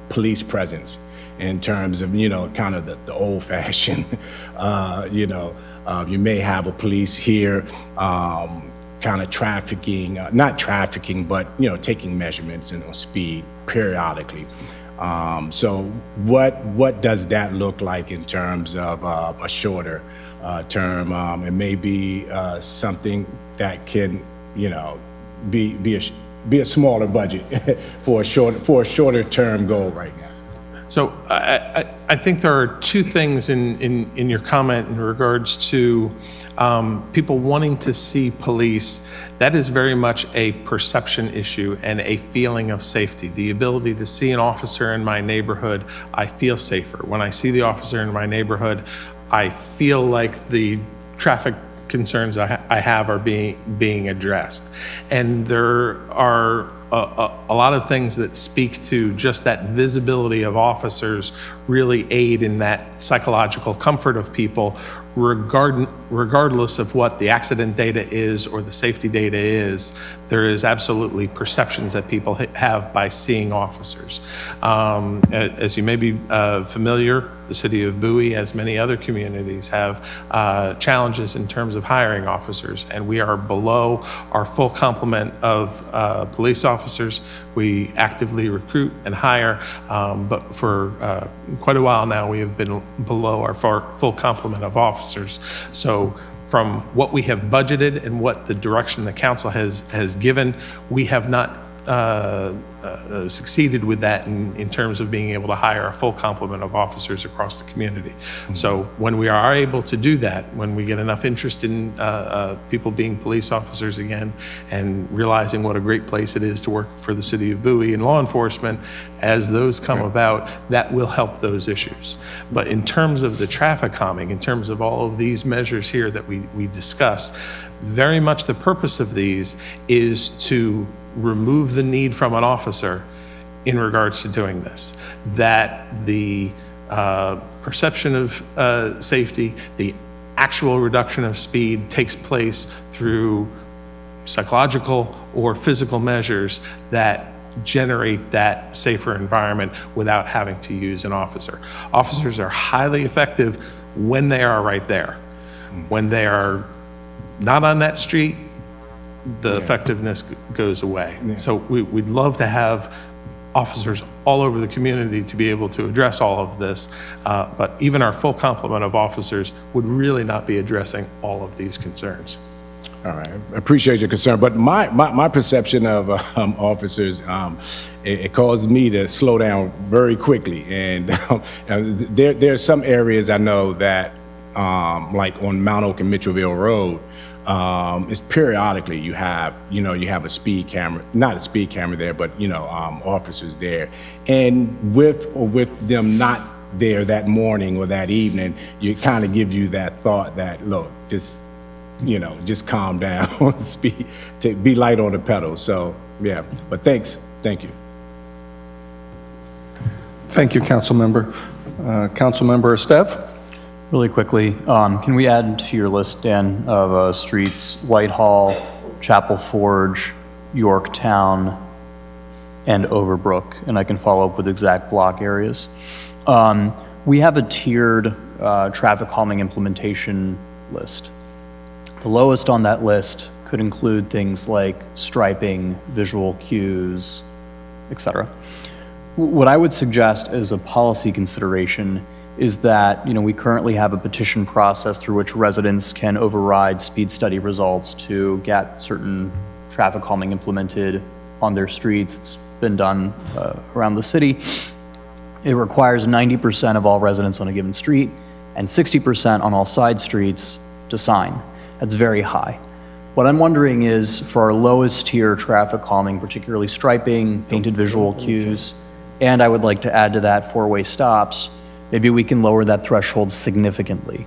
police presence in terms of, kind of the old-fashioned, you may have a police here, kind of trafficking, not trafficking, but, taking measurements and speed periodically. So what does that look like in terms of a shorter term? It may be something that can, be a smaller budget for a shorter term goal right now. So I think there are two things in your comment in regards to people wanting to see police. That is very much a perception issue and a feeling of safety. The ability to see an officer in my neighborhood, I feel safer. When I see the officer in my neighborhood, I feel like the traffic concerns I have are being addressed. And there are a lot of things that speak to just that visibility of officers really aid in that psychological comfort of people, regardless of what the accident data is or the safety data is. There is absolutely perceptions that people have by seeing officers. As you may be familiar, the city of Bowie, as many other communities, have challenges in terms of hiring officers, and we are below our full complement of police officers. We actively recruit and hire, but for quite a while now, we have been below our full complement of officers. So from what we have budgeted and what the direction the council has given, we have not succeeded with that in terms of being able to hire a full complement of officers across the community. So when we are able to do that, when we get enough interest in people being police officers again and realizing what a great place it is to work for the city of Bowie and law enforcement, as those come about, that will help those issues. But in terms of the traffic calming, in terms of all of these measures here that we discuss, very much the purpose of these is to remove the need from an officer in regards to doing this. That the perception of safety, the actual reduction of speed takes place through psychological or physical measures that generate that safer environment without having to use an officer. Officers are highly effective when they are right there. When they are not on that street, the effectiveness goes away. So we'd love to have officers all over the community to be able to address all of this, but even our full complement of officers would really not be addressing all of these concerns. All right, I appreciate your concern, but my perception of officers, it caused me to slow down very quickly. And there are some areas I know that, like on Mount Oak and Mitchellville Road, it's periodically you have a speed camera, not a speed camera there, but officers there, and with them not there that morning or that evening, it kind of gives you that thought that, look, just calm down, speed, be light on the pedal. So yeah, but thank you. Thank you, Councilmember. Councilmember Estev? Really quickly, can we add to your list, Dan, of streets, Whitehall, Chapel Forge, Yorktown, and Overbrook, and I can follow up with exact block areas. We have a tiered traffic calming implementation list. The lowest on that list could include things like striping, visual cues, etc. What I would suggest as a policy consideration is that we currently have a petition process through which residents can override speed study results to get certain traffic calming implemented on their streets. It's been done around the city. It requires 90% of all residents on a given street and 60% on all side streets to sign. That's very high. What I'm wondering is, for our lowest tier traffic calming, particularly striping, painted visual cues, and I would like to add to that four-way stops, maybe we can lower that threshold significantly,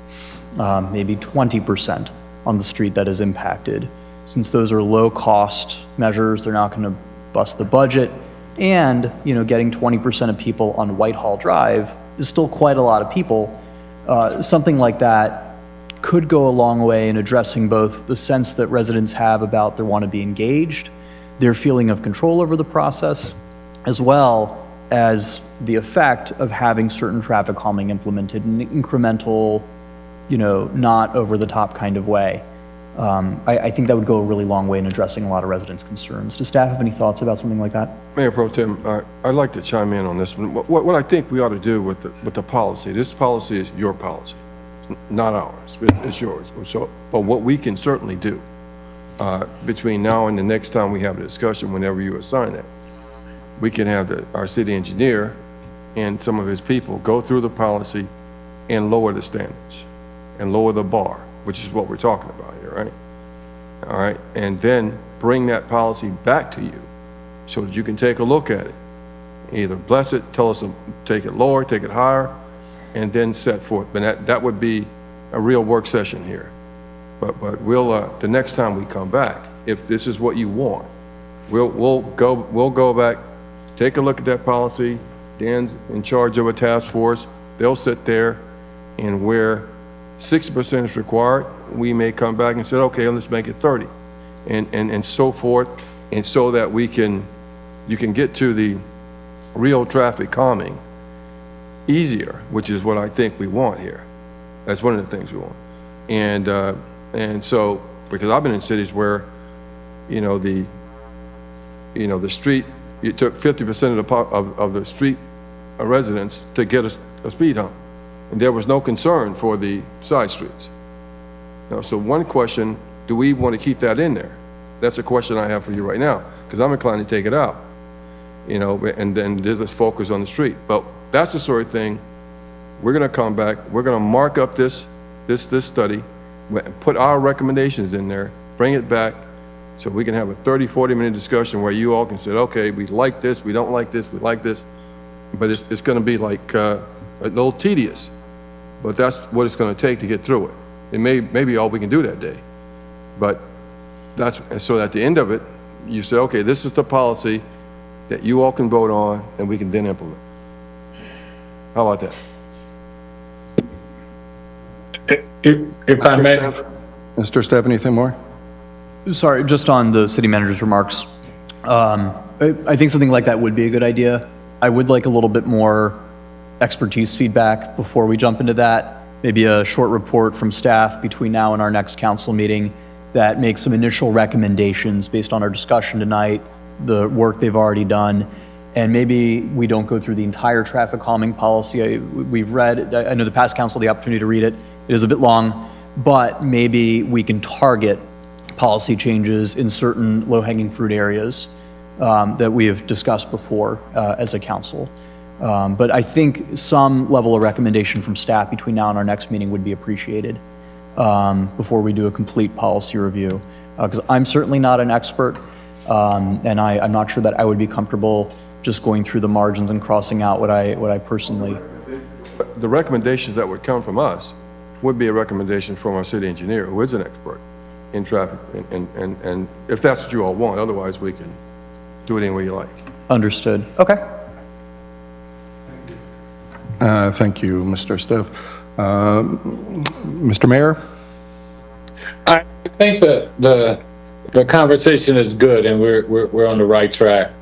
maybe 20% on the street that is impacted. Since those are low-cost measures, they're not going to bust the budget, and, getting 20% of people on Whitehall Drive is still quite a lot of people. Something like that could go a long way in addressing both the sense that residents have about their want to be engaged, their feeling of control over the process, as well as the effect of having certain traffic calming implemented in an incremental, not over the top kind of way. I think that would go a really long way in addressing a lot of residents' concerns. Does staff have any thoughts about something like that? Mayor Pro Tem, I'd like to chime in on this one. What I think we ought to do with the policy, this policy is your policy, it's not ours, it's yours. So, but what we can certainly do between now and the next time we have a discussion, whenever you assign it, we can have our city engineer and some of his people go through the policy and lower the standards and lower the bar, which is what we're talking about here, right? All right, and then bring that policy back to you so that you can take a look at it. Either bless it, tell us to take it lower, take it higher, and then set forth. But that would be a real work session here. But we'll, the next time we come back, if this is what you want, we'll go back, take a look at that policy. Dan's in charge of a task force. They'll sit there, and where 60% is required, we may come back and say, okay, let's make it 30, and so forth, and so that you can get to the real traffic calming easier, which is what I think we want here. That's one of the things we want. And so, because I've been in cities where, the street, you took 50% of the street residents to get a speed hump. And there was no concern for the side streets. Now, so one question, do we want to keep that in there? That's a question I have for you right now, because I'm inclined to take it out, and then there's a focus on the street. But that's the sort of thing, we're gonna come back, we're gonna mark up this study, put our recommendations in there, bring it back, so we can have a 30, 40-minute discussion where you all can say, okay, we like this, we don't like this, we like this, but it's gonna be like a little tedious. But that's what it's going to take to get through it. It may be all we can do that day. But so at the end of it, you say, okay, this is the policy that you all can vote on, and we can then implement. How about that? If I may. Mr. Steff, anything more? Sorry, just on the city manager's remarks. I think something like that would be a good idea. I would like a little bit more expertise feedback before we jump into that. Maybe a short report from staff between now and our next council meeting that makes some initial recommendations based on our discussion tonight, the work they've already done, and maybe we don't go through the entire traffic calming policy. We've read, I know the past council had the opportunity to read it. It is a bit long, but maybe we can target policy changes in certain low-hanging fruit areas that we have discussed before as a council. But I think some level of recommendation from staff between now and our next meeting would be appreciated before we do a complete policy review. Because I'm certainly not an expert, and I'm not sure that I would be comfortable just going through the margins and crossing out what I personally. The recommendations that would come from us would be a recommendation from our city engineer, who is an expert in traffic, and if that's what you all want, otherwise we can do it any way you like. Understood. Okay. Thank you, Mr. Steff. Mr. Mayor? I think that the conversation is good, and we're on the right track.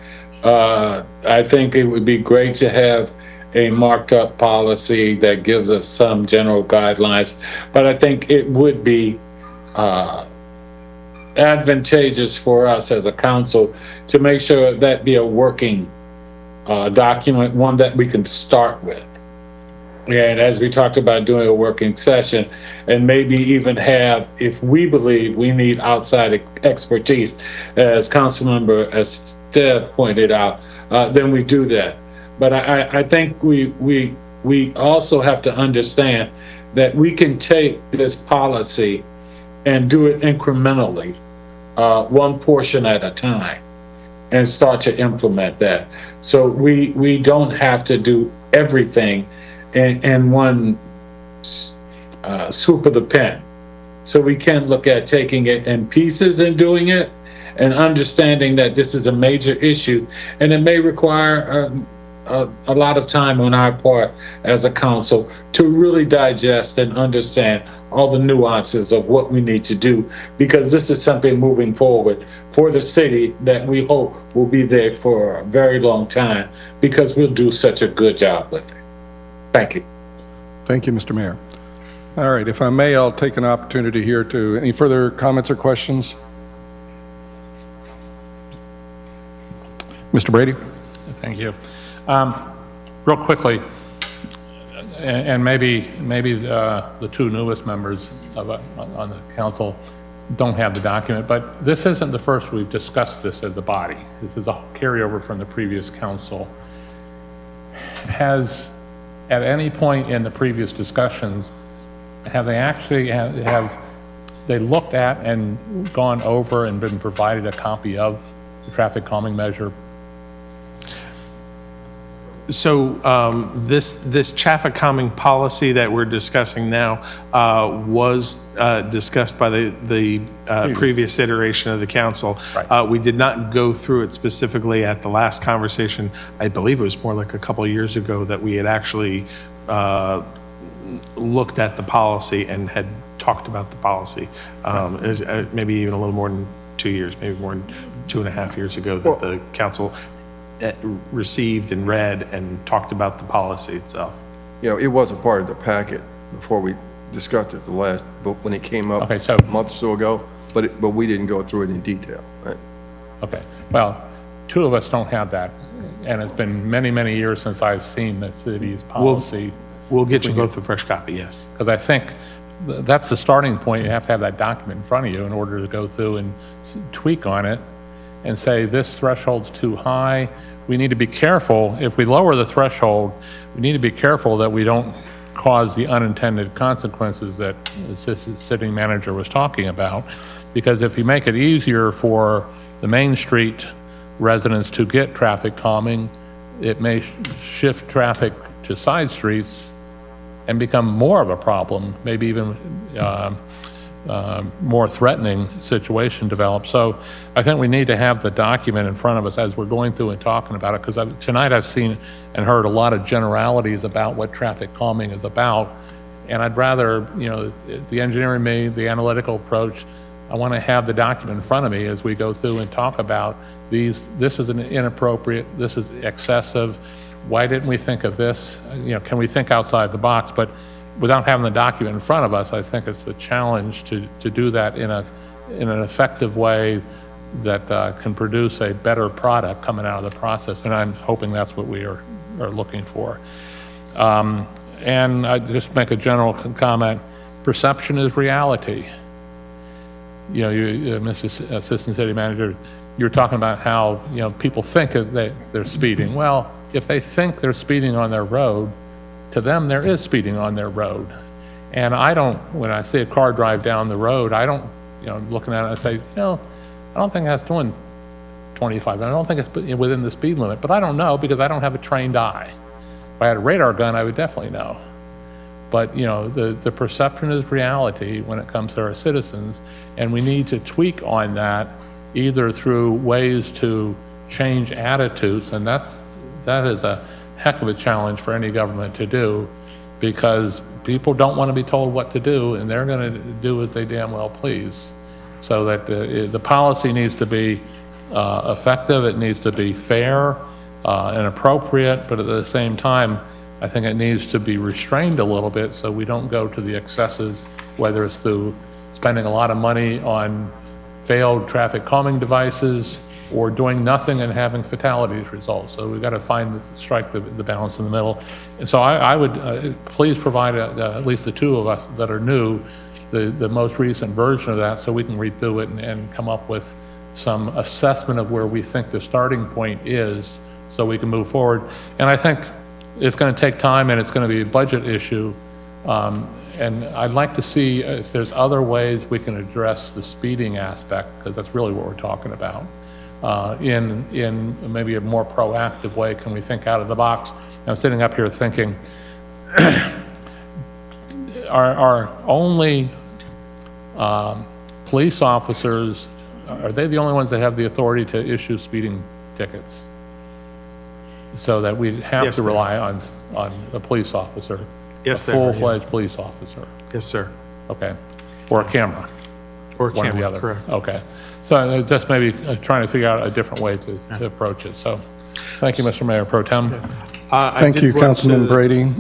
I think it would be great to have a marked up policy that gives us some general guidelines, but I think it would be advantageous for us as a council to make sure that be a working document, one that we can start with. And as we talked about doing a working session, and maybe even have, if we believe we need outside expertise, as Councilmember Steff pointed out, then we do that. But I think we also have to understand that we can take this policy and do it incrementally, one portion at a time, and start to implement that. So we don't have to do everything in one swoop of the pen. So we can look at taking it in pieces and doing it, and understanding that this is a major issue, and it may require a lot of time on our part as a council to really digest and understand all the nuances of what we need to do, because this is something moving forward for the city that we hope will be there for a very long time, because we'll do such a good job with it. Thank you. Thank you, Mr. Mayor. All right, if I may, I'll take an opportunity here to, any further comments or questions? Mr. Brady? Thank you. Real quickly, and maybe the two newest members on the council don't have the document, but this isn't the first we've discussed this as a body. This is a carryover from the previous council. Has, at any point in the previous discussions, have they actually have they looked at and gone over and been provided a copy of the traffic calming measure? So this traffic calming policy that we're discussing now was discussed by the previous iteration of the council. Right. We did not go through it specifically at the last conversation. I believe it was more like a couple of years ago that we had actually looked at the policy and had talked about the policy. It was, maybe even a little more than 2 years, maybe more than 2.5 years ago that the council received and read and talked about the policy itself. You know, it wasn't part of the packet before we discussed it but when it came up Okay, so- a month or so ago, but we didn't go through it in detail. Right? Okay, well, two of us don't have that, and it's been many, many years since I've seen the city's policy. We'll get you both a fresh copy, yes. Because I think that's the starting point. You have to have that document in front of you in order to go through and tweak on it and say, this threshold's too high. We need to be careful. If we lower the threshold, we need to be careful that we don't cause the unintended consequences that the city manager was talking about. Because if you make it easier for the Main Street residents to get traffic calming, it may shift traffic to side streets and become more of a problem, maybe even more threatening situation develops. So I think we need to have the document in front of us as we're going through and talking about it, because tonight I've seen and heard a lot of generalities about what traffic calming is about, and I'd rather, the engineering me, the analytical approach, I want to have the document in front of me as we go through and talk about this is inappropriate, this is excessive, why didn't we think of this? Can we think outside the box? But without having the document in front of us, I think it's a challenge to do that in an effective way that can produce a better product coming out of the process. And I'm hoping that's what we are looking for. And I just make a general comment. Perception is reality. Mr. Assistant City Manager, you're talking about how, people think that they're speeding. Well, if they think they're speeding on their road, to them, there is speeding on their road. And when I see a car drive down the road, I don't, looking at it, I say, I don't think that's doing 25. I don't think it's within the speed limit, but I don't know because I don't have a trained eye. If I had a radar gun, I would definitely know. But, the perception is reality when it comes to our citizens, and we need to tweak on that either through ways to change attitudes, and that is a heck of a challenge for any government to do, because people don't want to be told what to do, and they're going to do as they damn well please. So that the policy needs to be effective, it needs to be fair and appropriate, but at the same time, I think it needs to be restrained a little bit so we don't go to the excesses, whether it's through spending a lot of money on failed traffic calming devices or doing nothing and having fatalities result. So we've got to strike the balance in the middle. And so I would please provide at least the two of us that are new, the most recent version of that, so we can read through it and come up with some assessment of where we think the starting point is so we can move forward. And I think it's going to take time, and it's going to be a budget issue. And I'd like to see if there's other ways we can address the speeding aspect, because that's really what we're talking about. In maybe a more proactive way, can we think out of the box? I'm sitting up here thinking, our only police officers are they the only ones that have the authority to issue speeding tickets? So that we have Yes, to they rely on a police officer? Yes, A they are, yeah. full-fledged police officer? Yes, sir. Okay. Or a camera? Or One or the camera, other? correct. Okay. So just maybe trying to figure out a different way to approach it. So, thank you, Mr. Mayor Pro Tem. I Thank did you, want Councilman to- Brady.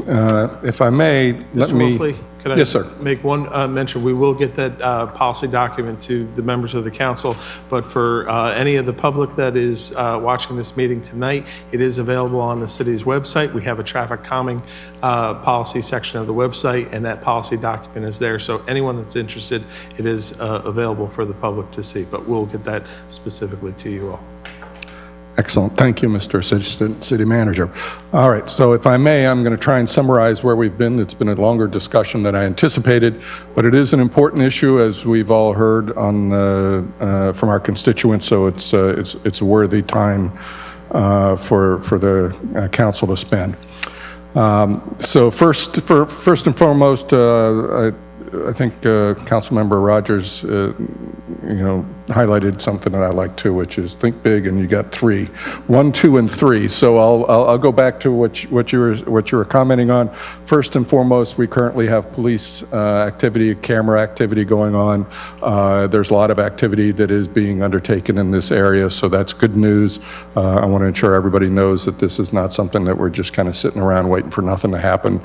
If I may, let Mr. me... Wolfley, could I Yes, sir. make one mention? We will get that policy document to the members of the council, but for any of the public that is watching this meeting tonight, it is available on the city's website. We have a traffic calming policy section of the website, and that policy document is there. So anyone that's interested, it is available for the public to see, but we'll get that specifically to you all. Excellent. Thank you, Mr. Assistant City Manager. All right, so if I may, I'm going to try and summarize where we've been. It's been a longer discussion than I anticipated, but it is an important issue, as we've all heard on from our constituents, so it's a worthy time for the council to spend. So first and foremost, I think Councilmember Rogers, highlighted something that I like too, which is think big, and you got 3, 1, 2, and 3. So I'll go back to what you were commenting on. First and foremost, we currently have police activity, camera activity going on. There's a lot of activity that is being undertaken in this area, so that's good news. I want to ensure everybody knows that this is not something that we're just kind of sitting around waiting for nothing to happen.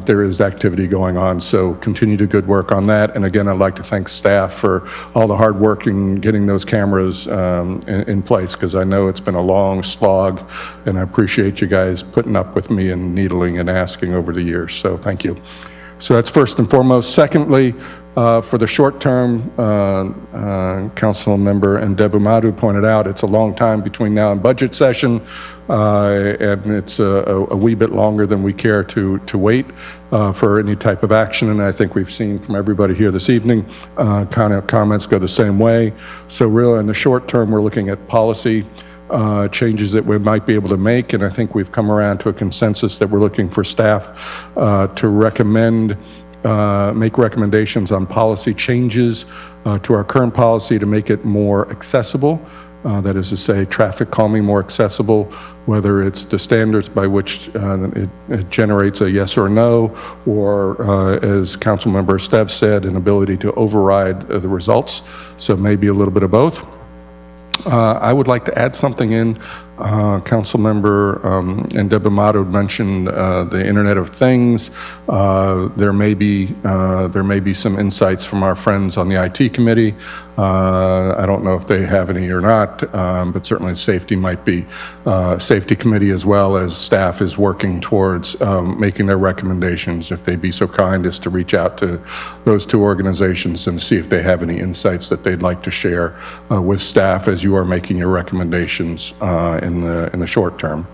There is activity going on, so continue to good work on that. And again, I'd like to thank staff for all the hard work in getting those cameras in place, because I know it's been a long slog, and I appreciate you guys putting up with me and needling and asking over the years, so thank you. So that's first and foremost. Secondly, for the short term, Council Member Ndebumadu pointed out, it's a long time between now and budget session, and it's a wee bit longer than we care to wait for any type of action, and I think we've seen from everybody here this evening, kind of comments go the same way. So really, in the short term, we're looking at policy changes that we might be able to make, and I think we've come around to a consensus that we're looking for staff to make recommendations on policy changes to our current policy to make it more accessible. That is to say, traffic calming more accessible, whether it's the standards by which it generates a yes or no, or as Councilmember Stev said, an ability to override the results. So maybe a little bit of both. I would like to add something in. Councilmember Ndebumadu mentioned the Internet of Things. There may be some insights from our friends on the IT committee. I don't know if they have any or not, but certainly safety might be. Safety committee, as well as staff, is working towards making their recommendations, if they'd be so kind as to reach out to those 2 organizations and see if they have any insights that they'd like to share with staff as you are making your recommendations in the short term.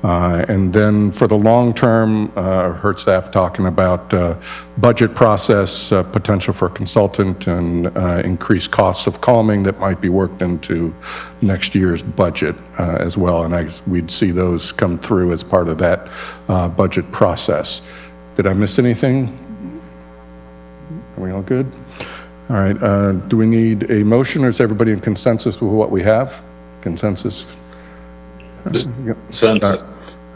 And then for the long term, I've heard staff talking about budget process, potential for consultant, and increased costs of calming that might be worked into next year's budget as well. And we'd see those come through as part of that budget process. Did I miss anything? Are we all good? All right. Do we need a motion, or is everybody in consensus with what we have? Consensus? Consensus.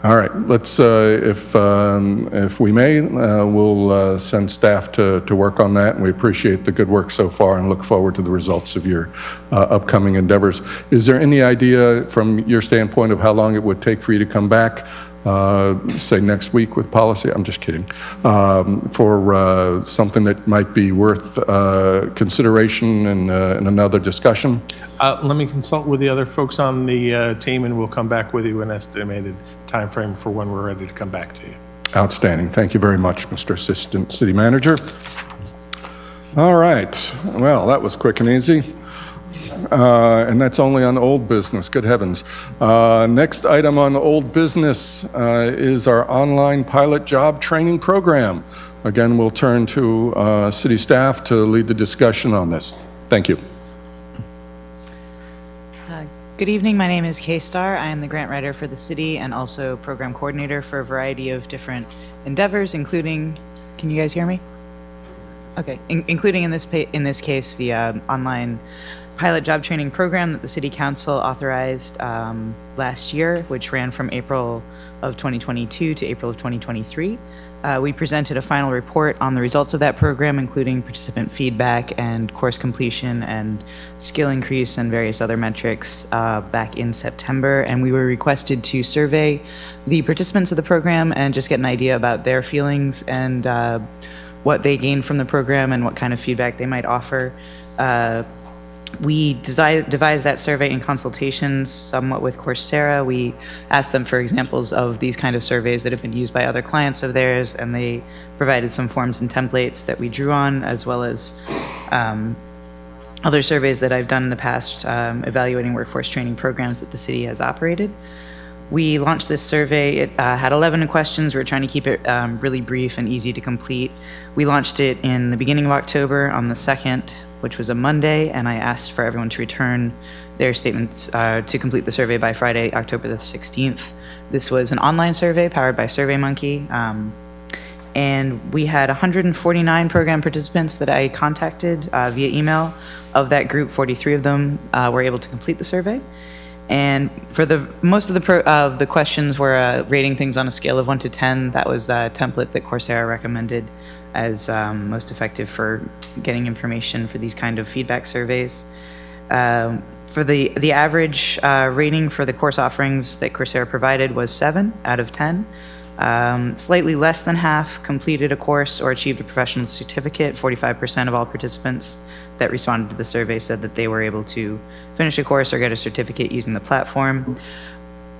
All right, let's, if we may, we'll send staff to work on that, and we appreciate the good work so far and look forward to the results of your upcoming endeavors. Is there any idea from your standpoint of how long it would take for you to come back, say next week with policy? I'm just kidding. For something that might be worth consideration in another discussion? Let me consult with the other folks on the team, and we'll come back with you an estimated time frame for when we're ready to come back to you. Outstanding. Thank you very much, Mr. Assistant City Manager. All right. Well, that was quick and easy. And that's only on old business. Good heavens. Next item on old business is our online pilot job training program. Again, we'll turn to city staff to lead the discussion on this. Thank you. Good evening. My name is K-Star. I am the grant writer for the city and also program coordinator for a variety of different endeavors, including, can you guys hear me? Okay, including in this case, the online pilot job training program that the City Council authorized last year, which ran from April of 2022 to April of 2023. We presented a final report on the results of that program, including participant feedback and course completion and skill increase and various other metrics back in September. And we were requested to survey the participants of the program and just get an idea about their feelings and what they gained from the program and what kind of feedback they might offer. We devised that survey in consultations somewhat with Coursera. We asked them for examples of these kind of surveys that have been used by other clients of theirs, and they provided some forms and templates that we drew on, as well as other surveys that I've done in the past evaluating workforce training programs that the city has operated. We launched this survey. It had 11 questions. We were trying to keep it really brief and easy to complete. We launched it in the beginning of October on the 2nd, which was a Monday, and I asked for everyone to return their statements to complete the survey by Friday, October the 16th. This was an online survey powered by SurveyMonkey, and we had 149 program participants that I contacted via email. Of that group, 43 of them were able to complete the survey. And for most of the questions were rating things on a scale of 1 to 10. That was the template that Coursera recommended as most effective for getting information for these kind of feedback surveys. For the average rating for the course offerings that Coursera provided was 7 out of 10. Slightly less than half completed a course or achieved a professional certificate. 45% of all participants that responded to the survey said that they were able to finish a course or get a certificate using the platform.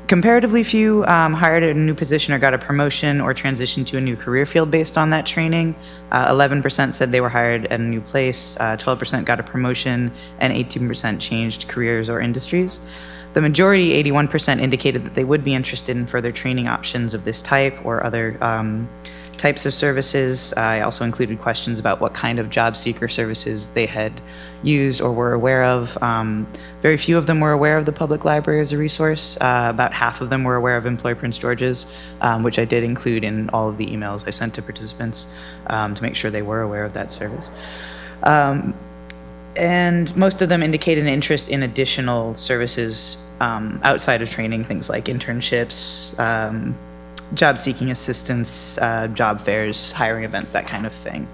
Comparatively few hired a new position or got a promotion or transitioned to a new career field based on that training. 11% said they were hired at a new place, 12% got a promotion, and 18% changed careers or industries. The majority, 81%, indicated that they would be interested in further training options of this type or other types of services. I also included questions about what kind of job seeker services they had used or were aware of. Very few of them were aware of the public library as a resource. About half of them were aware of Employ Prince George's, which I did include in all of the emails I sent to participants to make sure they were aware of that service. And most of them indicated an interest in additional services outside of training, things like internships, job seeking assistance, job fairs, hiring events, that kind of thing.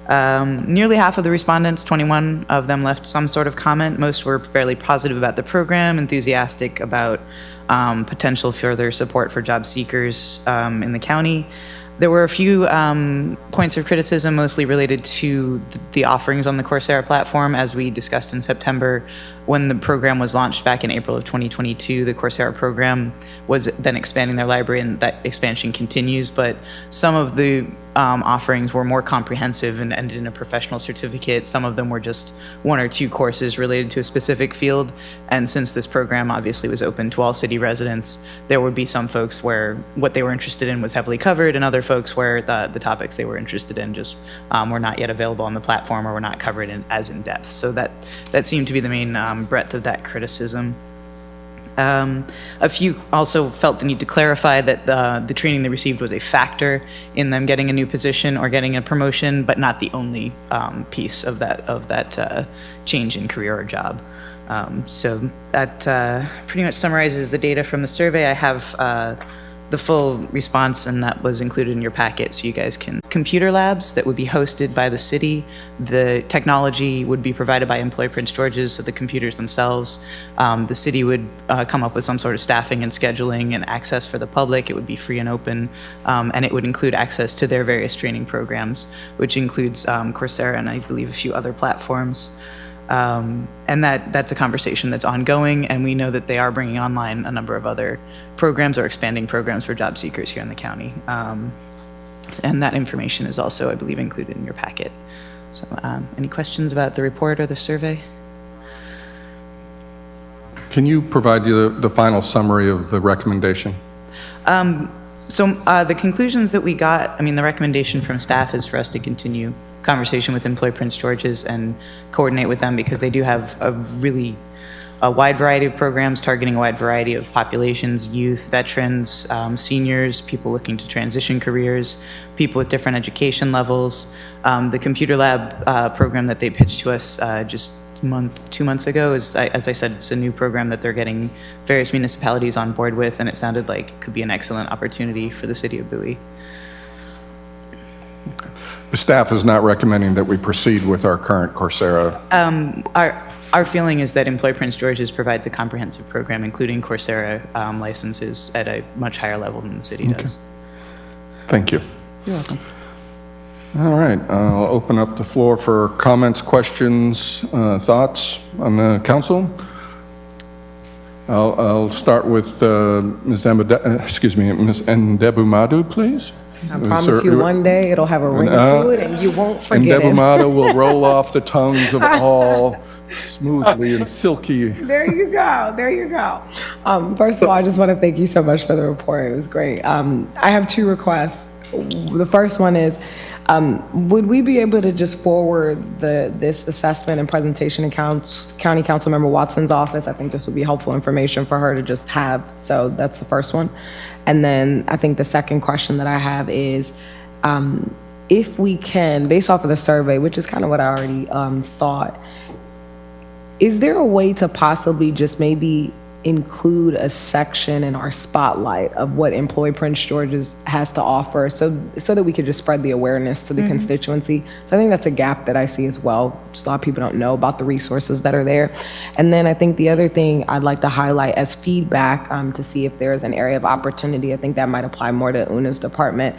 Nearly half of the respondents, 21 of them, left some sort of comment. Most were fairly positive about the program, enthusiastic about potential further support for job seekers in the county. There were a few points of criticism, mostly related to the offerings on the Coursera platform. As we discussed in September, when the program was launched back in April of 2022, the Coursera program was then expanding their library, and that expansion continues. But some of the offerings were more comprehensive and ended in a professional certificate. Some of them were just 1 or 2 courses related to a specific field. And since this program obviously was open to all city residents, there would be some folks where what they were interested in was heavily covered, and other folks where the topics they were interested in just were not yet available on the platform or were not covered as in depth. So that seemed to be the main breadth of that criticism. A few also felt the need to clarify that the training they received was a factor in them getting a new position or getting a promotion, but not the only piece of that change in career or job. So that pretty much summarizes the data from the survey. I have the full response, and that was included in your packet, so you guys can. Computer labs that would be hosted by the city. The technology would be provided by Employ Prince George's, so the computers themselves. The city would come up with some sort of staffing and scheduling and access for the public. It would be free and open, and it would include access to their various training programs, which includes Coursera and I believe a few other platforms. And that's a conversation that's ongoing, and we know that they are bringing online a number of other programs or expanding programs for job seekers here in the county. And that information is also, I believe, included in your packet. So any questions about the report or the survey? Can you provide the final summary of the recommendation? So the conclusions that we got, the recommendation from staff is for us to continue conversation with Employ Prince George's and coordinate with them, because they do have a wide variety of programs targeting a wide variety of populations: youth, veterans, seniors, people looking to transition careers, people with different education levels. The computer lab program that they pitched to us just 2 months ago. As I said, it's a new program that they're getting various municipalities on board with, and it sounded like it could be an excellent opportunity for the city of Bowie. The staff is not recommending that we proceed with our current Coursera. Our feeling is that Employ Prince George's provides a comprehensive program, including Coursera licenses at a much higher level than the city does. Thank you. You're welcome. All right, I'll open up the floor for comments, questions, thoughts on the council. I'll start with Ms. Ndebumadu, please. I promise you one day it'll have a ring to it and you won't forget it. Ndebumadu will roll off the tongues of all smoothly and silky. There you go. There you go. First of all, I just want to thank you so much for the report. It was great. I have 2 requests. The first one is, would we be able to just forward this assessment and presentation in County Councilmember Watson's office? I think this would be helpful information for her to just have. So that's the first one. And then I think the second question that I have is, if we can, based off of the survey, which is kind of what I already thought, is there a way to possibly just maybe include a section in our spotlight of what Employ Prince George's has to offer so that we could just spread the awareness to the constituency? So I think that's a gap that I see as well. Just a lot of people don't know about the resources that are there. And then I think the other thing I'd like to highlight as feedback to see if there is an area of opportunity, I think that might apply more to Una's department.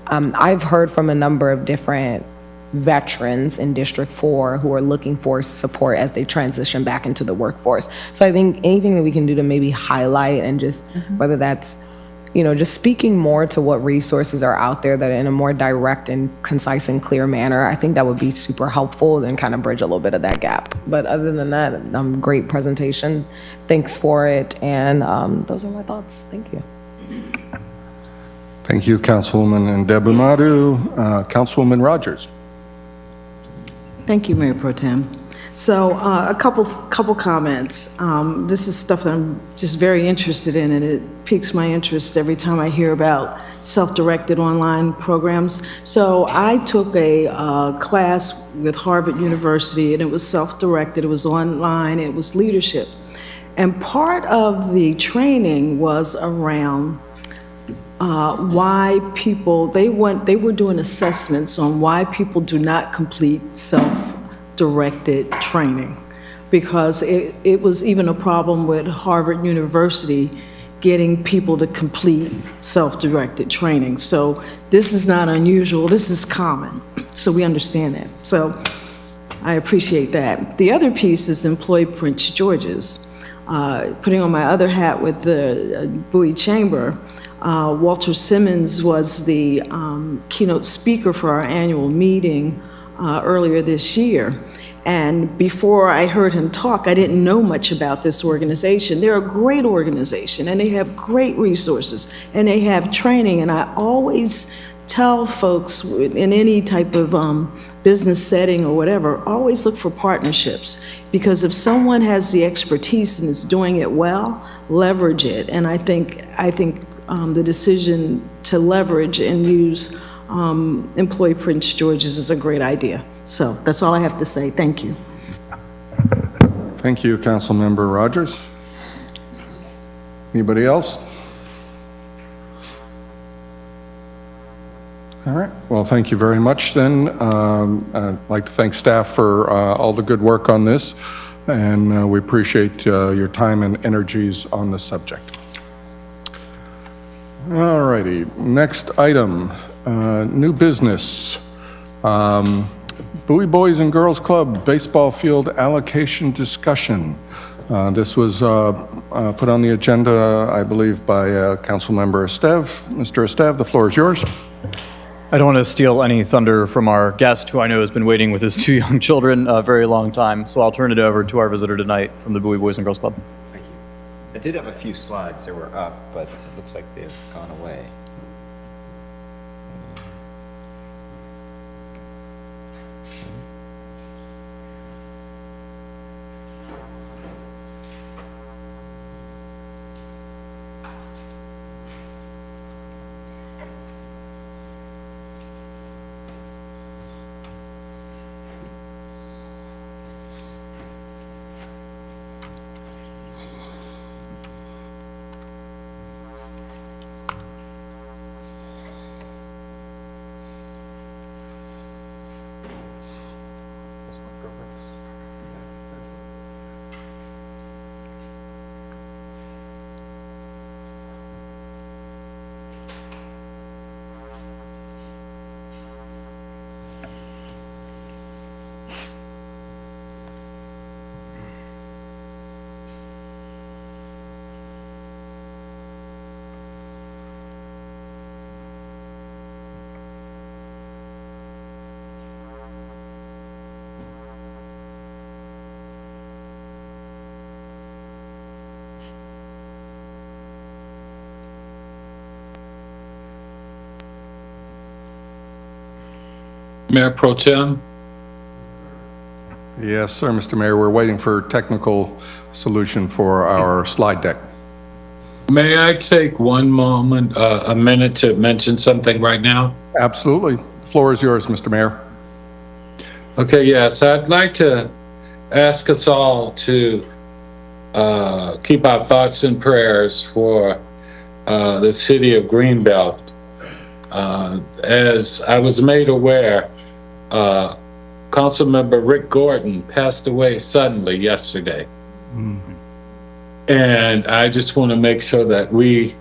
I've heard from a number of different veterans in District 4 who are looking for support as they transition back into the workforce. So I think anything that we can do to maybe highlight and just whether that's, just speaking more to what resources are out there that are in a more direct and concise and clear manner, I think that would be super helpful and kind of bridge a little bit of that gap. But other than that, great presentation. Thanks for it. And those are my thoughts. Thank you. Thank you, Councilwoman Ndebumadu. Councilwoman Rogers. Thank you, Mayor Pro Tem. So a couple comments. This is stuff that I'm just very interested in, and it piques my interest every time I hear about self-directed online programs. So I took a class with Harvard University, and it was self-directed, it was online, it was leadership. And part of the training was around why people, they were doing assessments on why people do not complete self-directed training, because it was even a problem with Harvard University getting people to complete self-directed training. So this is not unusual, this is common, so we understand that. So I appreciate that. The other piece is Employ Prince George's. Putting on my other hat with the Bowie Chamber, Walter Simmons was the keynote speaker for our annual meeting earlier this year. And before I heard him talk, I didn't know much about this organization. They're a great organization, and they have great resources, and they have training. And I always tell folks in any type of business setting or whatever, always look for partnerships, because if someone has the expertise and is doing it well, leverage it. And I think the decision to leverage and use Employ Prince George's is a great idea. So that's all I have to say. Thank you. Thank you, Councilmember Rogers. Anybody else? All right. Well, thank you very much then. I'd like to thank staff for all the good work on this, and we appreciate your time and energies on the subject. All righty. Next item, new business. Bowie Boys and Girls Club baseball field allocation discussion. This was put on the agenda, I believe, by Councilmember Estev. Mr. Estev, the floor is yours. I don't want to steal any thunder from our guest, who I know has been waiting with his 2 young children a very long time, so I'll turn it over to our visitor tonight from the Bowie Boys and Girls Club. Thank you. I did have a few slides that were up, but it looks like they've gone away. Mayor Pro Tem? Yes, sir, Mr. Mayor, we're waiting for technical solution for our slide deck. May I take one moment, a minute to mention something right now? Absolutely. The floor is yours, Mr. Mayor. Okay, yes, I'd like to ask us all to keep our thoughts and prayers for the city of Greenbelt. As I was made aware, Councilmember Rick Gordon passed away suddenly yesterday. And I just want to make sure that we,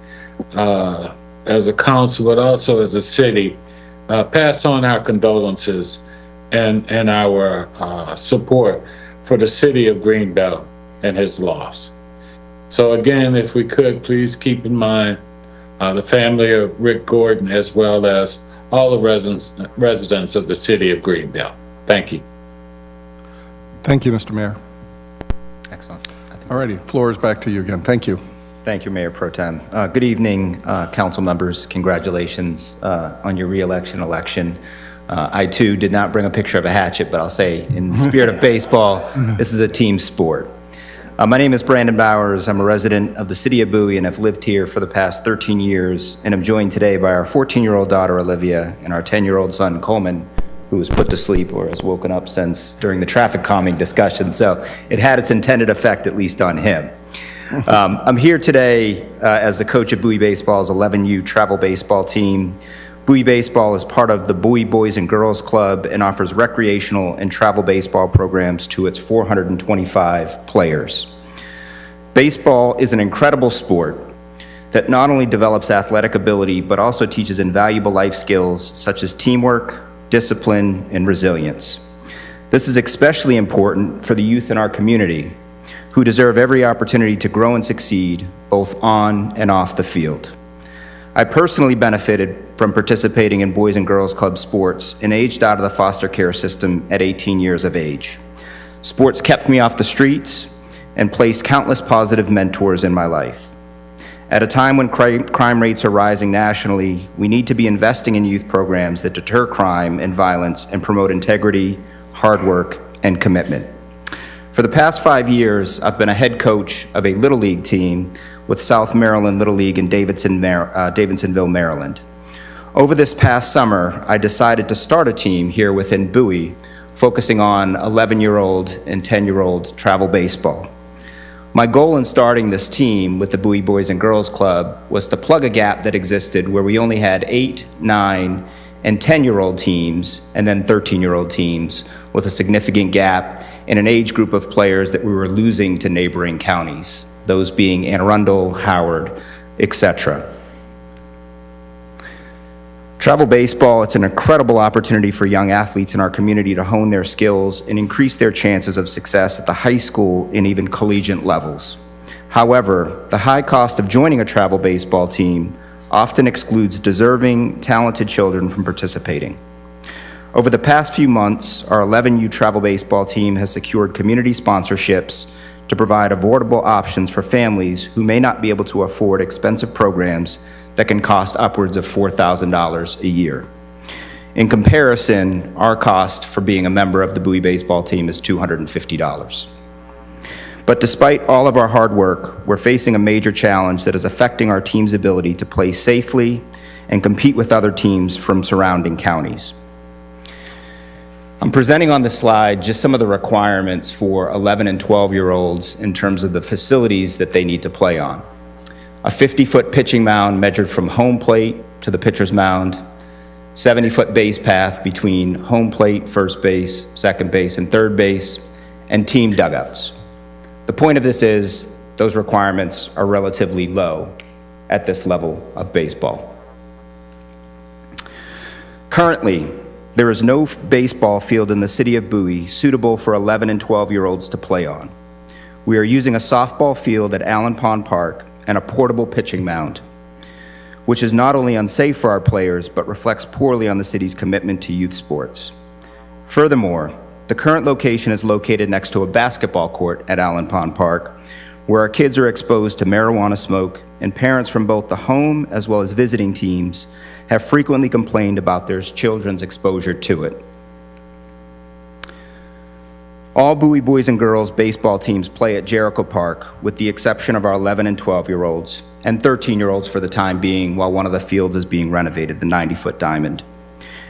as a council, but also as a city, pass on our condolences and our support for the city of Greenbelt and his loss. So again, if we could, please keep in mind the family of Rick Gordon, as well as all the residents of the city of Greenbelt. Thank you. Thank you, Mr. Mayor. Excellent. All righty, floor is back to you again. Thank you. Thank you, Mayor Pro Tem. Good evening, council members. Congratulations on your election. I, too, did not bring a picture of a hatchet, but I'll say, in the spirit of baseball, this is a team sport. My name is Brandon Bowers. I'm a resident of the city of Bowie and have lived here for the past 13 years, and I'm joined today by our 14-year-old daughter, Olivia, and our 10-year-old son, Coleman, who was put to sleep or has woken up since during the traffic calming discussion, so it had its intended effect, at least on him. I'm here today as the coach of Bowie Baseball's 11U travel baseball team. Bowie Baseball is part of the Bowie Boys and Girls Club and offers recreational and travel baseball programs to its 425 players. Baseball is an incredible sport that not only develops athletic ability, but also teaches invaluable life skills such as teamwork, discipline, and resilience. This is especially important for the youth in our community, who deserve every opportunity to grow and succeed, both on and off the field. I personally benefited from participating in Boys and Girls Club sports and aged out of the foster care system at 18 years of age. Sports kept me off the streets and placed countless positive mentors in my life. At a time when crime rates are rising nationally, we need to be investing in youth programs that deter crime and violence and promote integrity, hard work, and commitment. For the past 5 years, I've been a head coach of a Little League team with South Maryland Little League in Davidsonville, Maryland. Over this past summer, I decided to start a team here within Bowie, focusing on 11-year-old and 10-year-old travel baseball. My goal in starting this team with the Bowie Boys and Girls Club was to plug a gap that existed where we only had 8, 9, and 10-year-old teams, and then 13-year-old teams, with a significant gap in an age group of players that we were losing to neighboring counties, those being Anne Arundel, Howard, etc. Travel baseball, it's an incredible opportunity for young athletes in our community to hone their skills and increase their chances of success at the high school and even collegiate levels. However, the high cost of joining a travel baseball team often excludes deserving, talented children from participating. Over the past few months, our 11U travel baseball team has secured community sponsorships to provide affordable options for families who may not be able to afford expensive programs that can cost upwards of $4,000 a year. In comparison, our cost for being a member of the Bowie baseball team is $250. But despite all of our hard work, we're facing a major challenge that is affecting our team's ability to play safely and compete with other teams from surrounding counties. I'm presenting on this slide just some of the requirements for 11 and 12-year-olds in terms of the facilities that they need to play on. A 50-foot pitching mound measured from home plate to the pitcher's mound, 70-foot base path between home plate, first base, second base, and third base, and team dugouts. The point of this is those requirements are relatively low at this level of baseball. Currently, there is no baseball field in the city of Bowie suitable for 11 and 12-year-olds to play on. We are using a softball field at Allen Pond Park and a portable pitching mound, which is not only unsafe for our players, but reflects poorly on the city's commitment to youth sports. Furthermore, the current location is located next to a basketball court at Allen Pond Park, where our kids are exposed to marijuana smoke, and parents from both the home as well as visiting teams have frequently complained about their children's exposure to it. All Bowie boys and girls baseball teams play at Jericho Park, with the exception of our 11 and 12-year-olds, and 13-year-olds for the time being, while one of the fields is being renovated, the 90-foot diamond.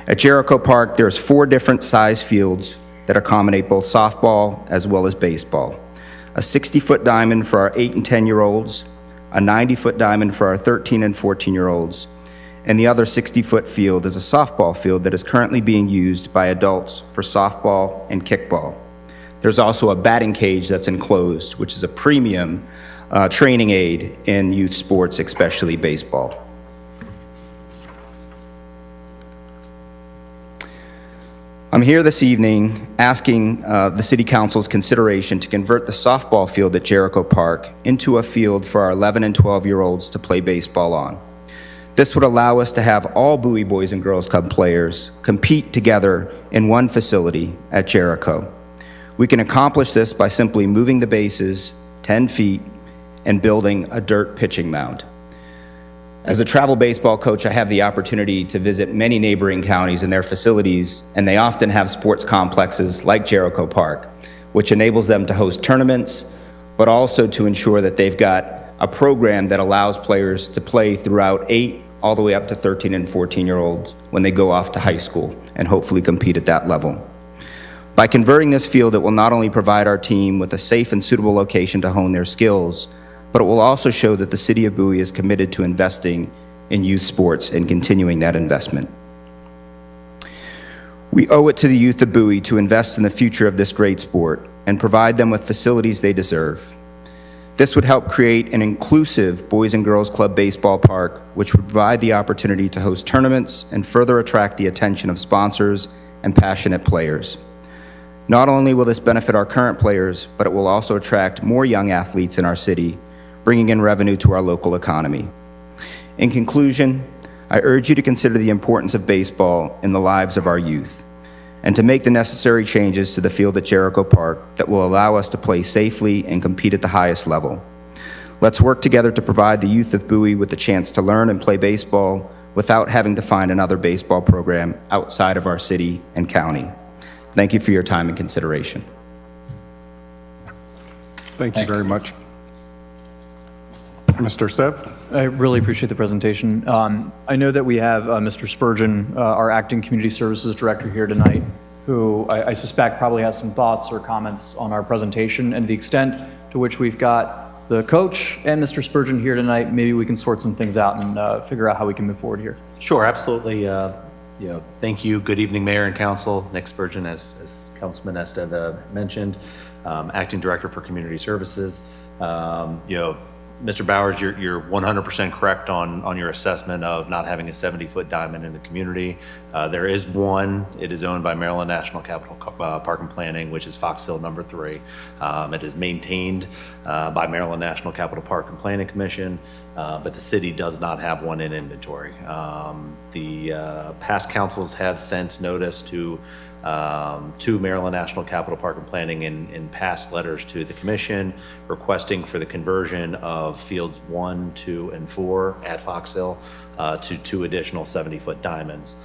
At Jericho Park, there's 4 different size fields that accommodate both softball as well as baseball. A 60-foot diamond for our 8 and 10-year-olds, a 90-foot diamond for our 13 and 14-year-olds, and the other 60-foot field is a softball field that is currently being used by adults for softball and kickball. There's also a batting cage that's enclosed, which is a premium training aid in youth sports, especially baseball. I'm here this evening asking the City Council's consideration to convert the softball field at Jericho Park into a field for our 11 and 12-year-olds to play baseball on. This would allow us to have all Bowie Boys and Girls Club players compete together in one facility at Jericho. We can accomplish this by simply moving the bases 10 feet and building a dirt pitching mound. As a travel baseball coach, I have the opportunity to visit many neighboring counties and their facilities, and they often have sports complexes like Jericho Park, which enables them to host tournaments, but also to ensure that they've got a program that allows players to play throughout 8 all the way up to 13 and 14-year-olds when they go off to high school and hopefully compete at that level. By converting this field, it will not only provide our team with a safe and suitable location to hone their skills, but it will also show that the City of Bowie is committed to investing in youth sports and continuing that investment. We owe it to the youth of Bowie to invest in the future of this great sport and provide them with facilities they deserve. This would help create an inclusive Boys and Girls Club baseball park, which would provide the opportunity to host tournaments and further attract the attention of sponsors and passionate players. Not only will this benefit our current players, but it will also attract more young athletes in our city, bringing in revenue to our local economy. In conclusion, I urge you to consider the importance of baseball in the lives of our youth, and to make the necessary changes to the field at Jericho Park that will allow us to play safely and compete at the highest level. Let's work together to provide the youth of Bowie with the chance to learn and play baseball without having to find another baseball program outside of our city and county. Thank you for your time and consideration. Thank you very much. Mr. Stepp? I really appreciate the presentation. I know that we have Mr. Spurgeon, our Acting Community Services Director here tonight, who I suspect probably has some thoughts or comments on our presentation, and the extent to which we've got the coach and Mr. Spurgeon here tonight, maybe we can sort some things out and figure out how we can move forward here. Sure, absolutely. Thank you. Good evening, Mayor and Council. Nick Spurgeon, as Councilman Esteve mentioned, Acting Director for Community Services. Mr. Bowers, you're 100% correct on your assessment of not having a 70-foot diamond in the community. There is one. It is owned by Maryland National Capital Park and Planning, which is Fox Hill number 3. It is maintained by Maryland National Capital Park and Planning Commission, but the city does not have one in inventory. The past councils have sent notice to Maryland National Capital Park and Planning in past letters to the commission requesting for the conversion of fields 1, 2, and 4 at Fox Hill to 2 additional 70-foot diamonds.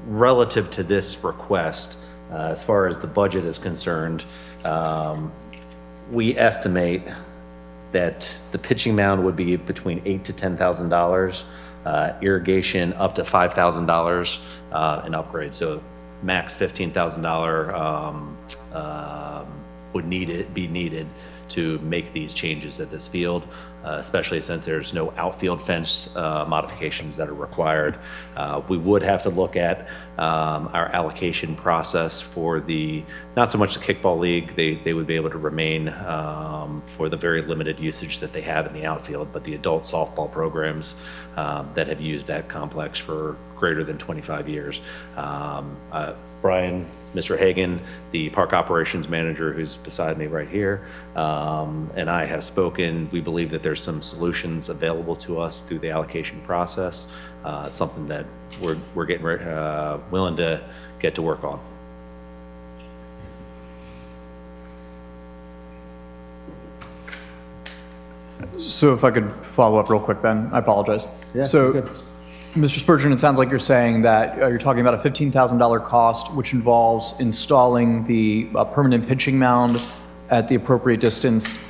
Relative to this request, as far as the budget is concerned, we estimate that the pitching mound would be between $8,000 to $10,000, irrigation up to $5,000 an upgrade. So max $15,000 would be needed to make these changes at this field, especially since there's no outfield fence modifications that are required. We would have to look at our allocation process for not so much the kickball league. They would be able to remain for the very limited usage that they have in the outfield, but the adult softball programs that have used that complex for greater than 25 years. Brian, Mr. Hagan, the park operations manager who's beside me right here, and I have spoken. We believe that there's some solutions available to us through the allocation process. It's something that we're getting willing to get to work on. So if I could follow up real quick, Ben, I apologize. Yeah, So good. Mr. Spurgeon, it sounds like you're saying that you're talking about a $15,000 cost, which involves installing the permanent pitching mound at the appropriate distance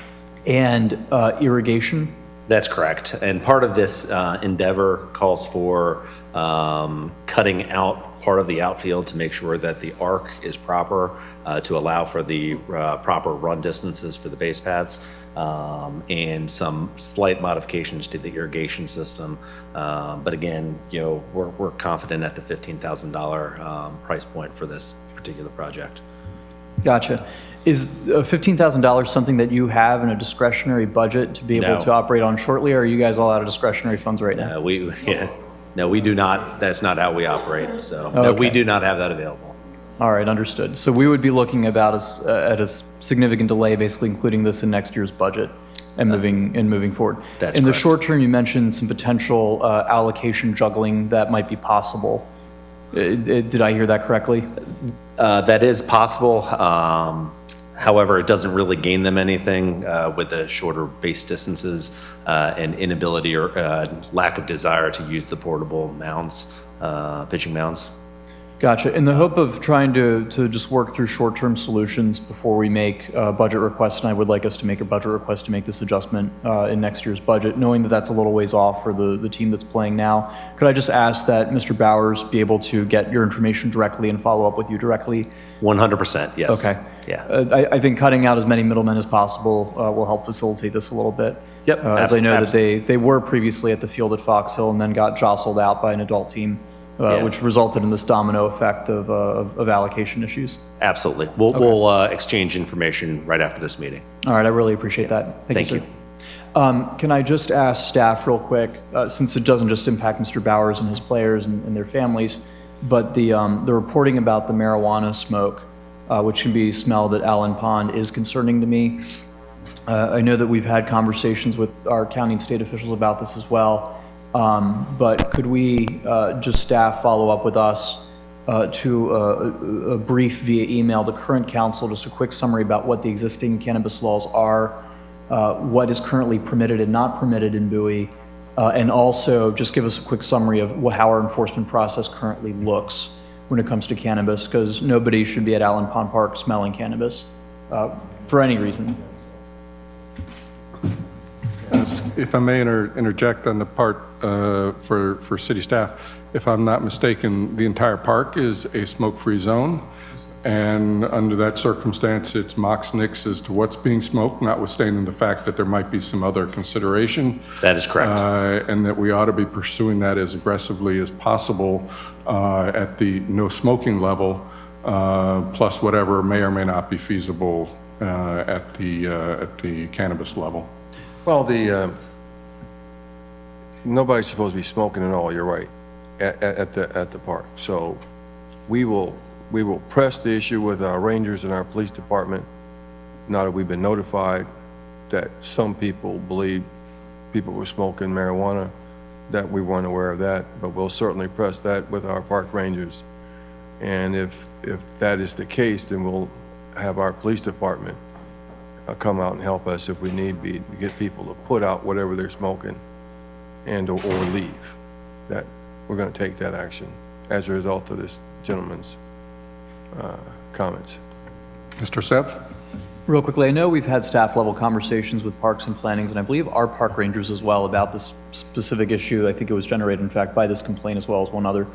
and irrigation? That's correct. And part of this endeavor calls for cutting out part of the outfield to make sure that the arc is proper to allow for the proper run distances for the base paths, and some slight modifications to the irrigation system. But again, we're confident at the $15,000 price point for this particular project. Gotcha. Is $15,000 something that you have in a discretionary budget to be able to operate on shortly, or are you guys all out of discretionary funds right now? No, we do not. That's not how we operate. So no, we do not have that available. All right, understood. So we would be looking about at a significant delay, basically including this in next year's budget and moving forward. That's in the correct. short term, you mentioned some potential allocation juggling that might be possible. Did I hear that correctly? That is possible. However, it doesn't really gain them anything with the shorter base distances and inability or lack of desire to use the portable mounds, pitching mounds. Gotcha. In the hope of trying to just work through short-term solutions before we make a budget request, and I would like us to make a budget request to make this adjustment in next year's budget, knowing that that's a little ways off for the team that's playing now, could I just ask that Mr. Bowers be able to get your information directly and follow up with you directly? 100%, yes. Okay. Yeah. I think cutting out as many middlemen as possible will help facilitate this a little bit. Yep. As I know that they were previously at the field at Fox Hill and then got jostled out by an adult team. Which resulted in this domino effect of allocation issues. Absolutely. We'll exchange information right after this meeting. All right, I really appreciate that. Thank you, sir. Can I just ask staff real quick, since it doesn't just impact Mr. Bowers and his players and their families, but the reporting about the marijuana smoke, which can be smelled at Allen Pond, is concerning to me. I know that we've had conversations with our county and state officials about this as well. But could we just staff follow up with us to a brief via email, the current council, just a quick summary about what the existing cannabis laws are, what is currently permitted and not permitted in Bowie, and also just give us a quick summary of how our enforcement process currently looks when it comes to cannabis, because nobody should be at Allen Pond Park smelling cannabis for any reason. If I may interject on the part for city staff, if I'm not mistaken, the entire park is a smoke-free zone. And under that circumstance, it's Mox Nix as to what's being smoked, notwithstanding the fact that there might be some other consideration. That is correct. And that we ought to be pursuing that as aggressively as possible at the no smoking level, plus whatever may or may not be feasible at the cannabis level. Well, nobody's supposed to be smoking at all, you're right, at the park. So we will press the issue with our rangers and our police department, now that we've been notified that some people believe people were smoking marijuana, that we weren't aware of that, but we'll certainly press that with our park rangers. And if that is the case, then we'll have our police department come out and help us if we need be to get people to put out whatever they're smoking and or leave. That we're going to take that action as a result of this gentleman's comments. Mr. Sev? Real quickly, I know we've had staff level conversations with parks and plannings, and I believe our park rangers as well about this specific issue. I think it was generated, in fact, by this complaint as well as one other.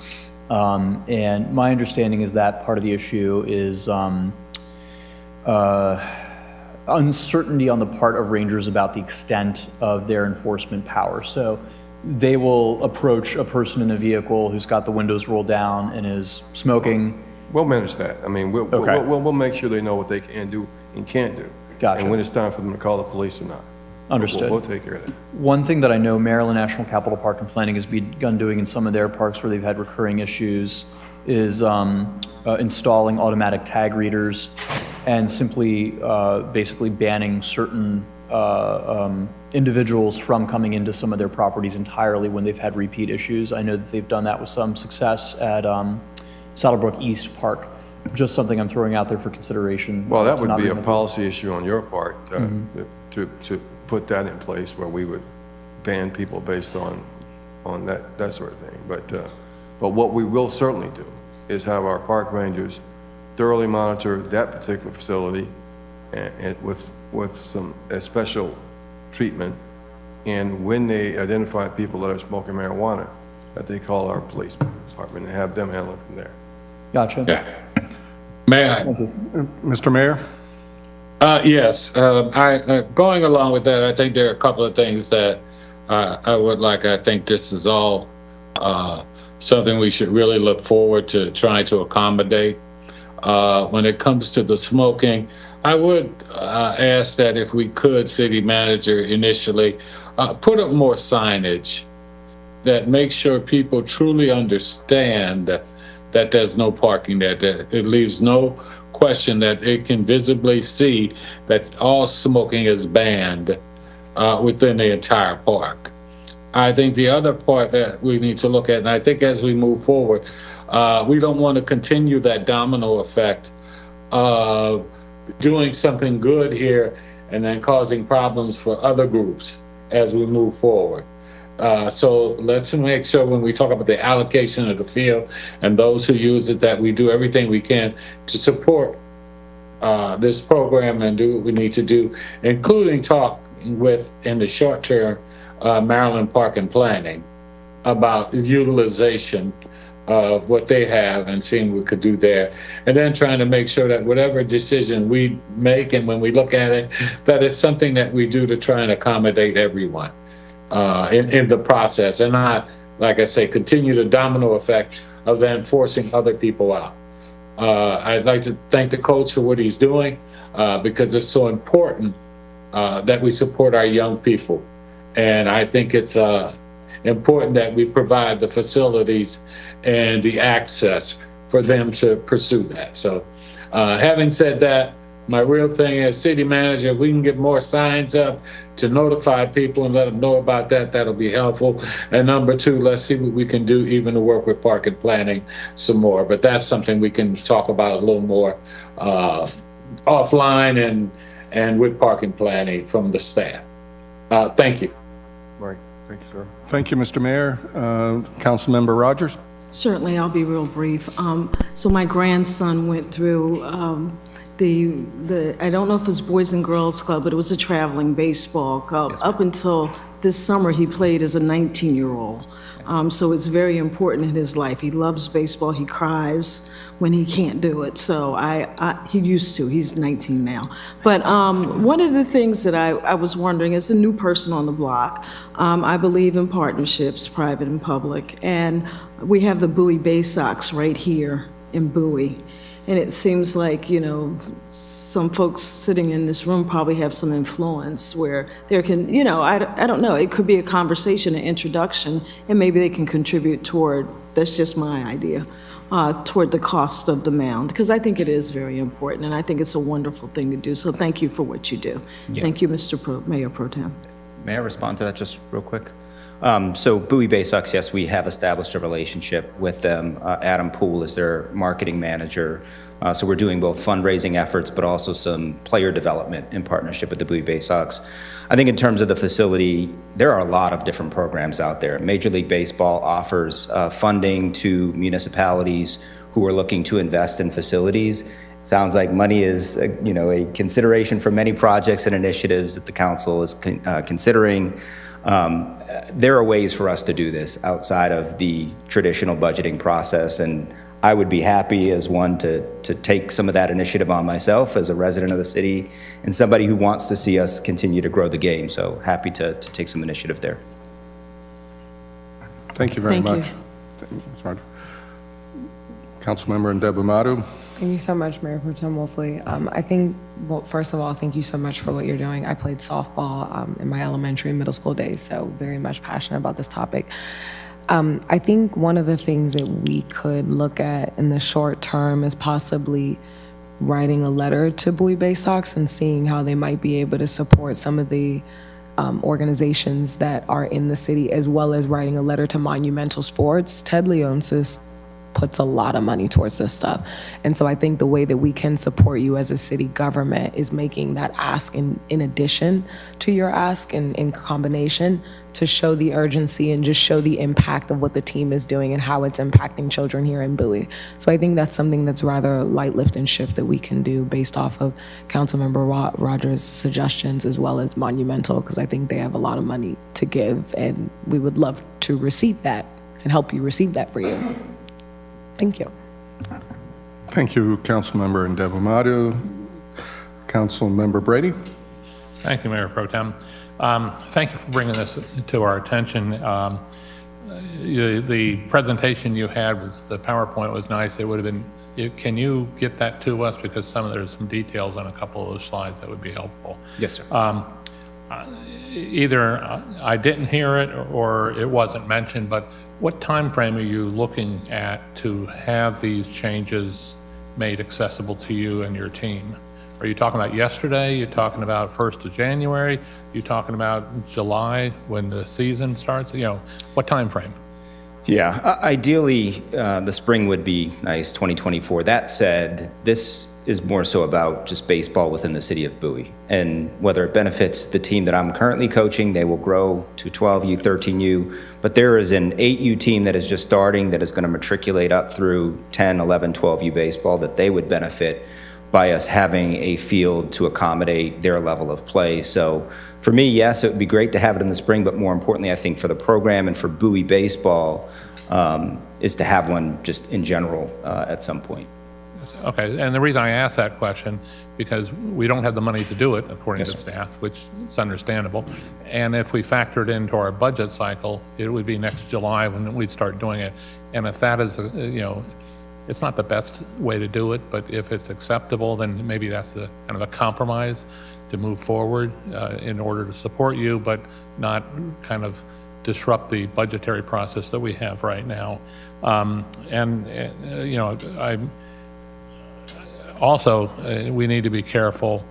And my understanding is that part of the issue is uncertainty on the part of rangers about the extent of their enforcement power. So they will approach a person in a vehicle who's got the windows rolled down and is smoking. We'll manage that. I mean, we'll make sure they know what they can do and can't do. Gotcha. And when it's time for them to call the police or not. Understood. We'll take care of that. One thing that I know Maryland National Capital Park and Planning has begun doing in some of their parks where they've had recurring issues is installing automatic tag readers and simply basically banning certain individuals from coming into some of their properties entirely when they've had repeat issues. I know that they've done that with some success at Saddlebrook East Park. Just something I'm throwing out there for consideration. Well, that would be a policy issue on your part to put that in place where we would ban people based on on that sort of thing. But what we will certainly do is have our park rangers thoroughly monitor that particular facility and with some special treatment. And when they identify people that are smoking marijuana, that they call our police department and have them handle it from there. Gotcha. Yeah. May I? Mr. Mayor? Yes, going along with that, I think there are a couple of things that I would like. I think this is all something we should really look forward to trying to accommodate. When it comes to the smoking, I would ask that if we could, city manager, initially, put up more signage that makes sure people truly understand that there's no parking there, that it leaves no question that they can visibly see that all smoking is banned within the entire park. I think the other part that we need to look at, and I think as we move forward, we don't want to continue that domino effect of doing something good here and then causing problems for other groups as we move forward. So let's make sure when we talk about the allocation of the field and those who use it, that we do everything we can to support this program and do what we need to do, including talk with, in the short term, Maryland Park and Planning about utilization of what they have and seeing what we could do there. And then trying to make sure that whatever decision we make and when we look at it, that it's something that we do to try and accommodate everyone in the process, and not, like I say, continue the domino effect of then forcing other people out. I'd like to thank the coach for what he's doing because it's so important that we support our young people. And I think it's important that we provide the facilities and the access for them to pursue that. So having said that, my real thing is, city manager, if we can get more signs up to notify people and let them know about that, that'll be helpful. And number two, let's see what we can do even to work with park and planning some more. But that's something we can talk about a little more offline and with park and planning from the staff. Thank you. Right. Thank you, sir. Thank you, Mr. Mayor. Councilmember Rogers? Certainly, I'll be real brief. So my grandson went through I don't know if it was Boys and Girls Club, but it was a traveling baseball club. Up until this summer, he played as a 19-year-old. So it's very important in his life. He loves baseball. He cries when he can't do it. So he used to. He's 19 now. But one of the things that I was wondering, as a new person on the block, I believe in partnerships, private and public. And we have the Bowie Bay Sox right here in Bowie. And it seems like, you know, some folks sitting in this room probably have some influence where there can, you know, I don't know, it could be a conversation, an introduction, and maybe they can contribute toward, that's just my idea, toward the cost of the mound, because I think it is very important, and I think it's a wonderful thing to do. So thank you for what you do. Yeah. Thank you, Mayor Pro Tem. May I respond to that just real quick? So Bowie Bay Sox, yes, we have established a relationship with them. Adam Poole is their marketing manager. So we're doing both fundraising efforts, but also some player development in partnership with the Bowie Bay Sox. I think in terms of the facility, there are a lot of different programs out there. Major League Baseball offers funding to municipalities who are looking to invest in facilities. It sounds like money is, a consideration for many projects and initiatives that the council is considering. There are ways for us to do this outside of the traditional budgeting process, and I would be happy as one to take some of that initiative on myself as a resident of the city and somebody who wants to see us continue to grow the game. So happy to take some initiative there. Thank you very Thank much. you. Thank you, Ms. Rogers. Councilmember Ndebumadu. Thank you so much, Mayor Pro Tem Wolfley. I think, well, first of all, thank you so much for what you're doing. I played softball in my elementary and middle school days, so very much passionate about this topic. I think one of the things that we could look at in the short term is possibly writing a letter to Bowie Bay Sox and seeing how they might be able to support some of the organizations that are in the city, as well as writing a letter to Monumental Sports. Ted Leonsis puts a lot of money towards this stuff. And so I think the way that we can support you as a city government is making that ask in addition to your ask and in combination to show the urgency and just show the impact of what the team is doing and how it's impacting children here in Bowie. So I think that's something that's rather light lift and shift that we can do based off of Councilmember Rogers' suggestions as well as Monumental, because I think they have a lot of money to give and we would love to receive that and help you receive that for you. Thank you. Thank you, Councilmember Ndebumadu. Councilmember Brady? Thank you, Mayor Pro Tem. Thank you for bringing this to our attention. The presentation you had with the PowerPoint was nice. It would have been, can you get that to us? Because there's some details on a couple of those slides that would be helpful. Yes, sir. Either I didn't hear it or it wasn't mentioned, but what time frame are you looking at to have these changes made accessible to you and your team? Are you talking about yesterday? You're talking about 1st of January? You're talking about July when the season starts? What time frame? Yeah, ideally, the spring would be nice, 2024. That said, this is more so about just baseball within the city of Bowie. And whether it benefits the team that I'm currently coaching, they will grow to 12U, 13U. But there is an 8U team that is just starting that is going to matriculate up through 10, 11, 12U baseball that they would benefit by us having a field to accommodate their level of play. So for me, yes, it would be great to have it in the spring, but more importantly, I think for the program and for Bowie baseball is to have one just in general at some point. Okay, and the reason I asked that question, because we don't have the money to do it, according to staff, which is understandable. And if we factor it into our budget cycle, it would be next July when we'd start doing it. And if that is, it's not the best way to do it, but if it's acceptable, then maybe that's kind of a compromise to move forward in order to support you, but not kind of disrupt the budgetary process that we have right now. Also, we need to be careful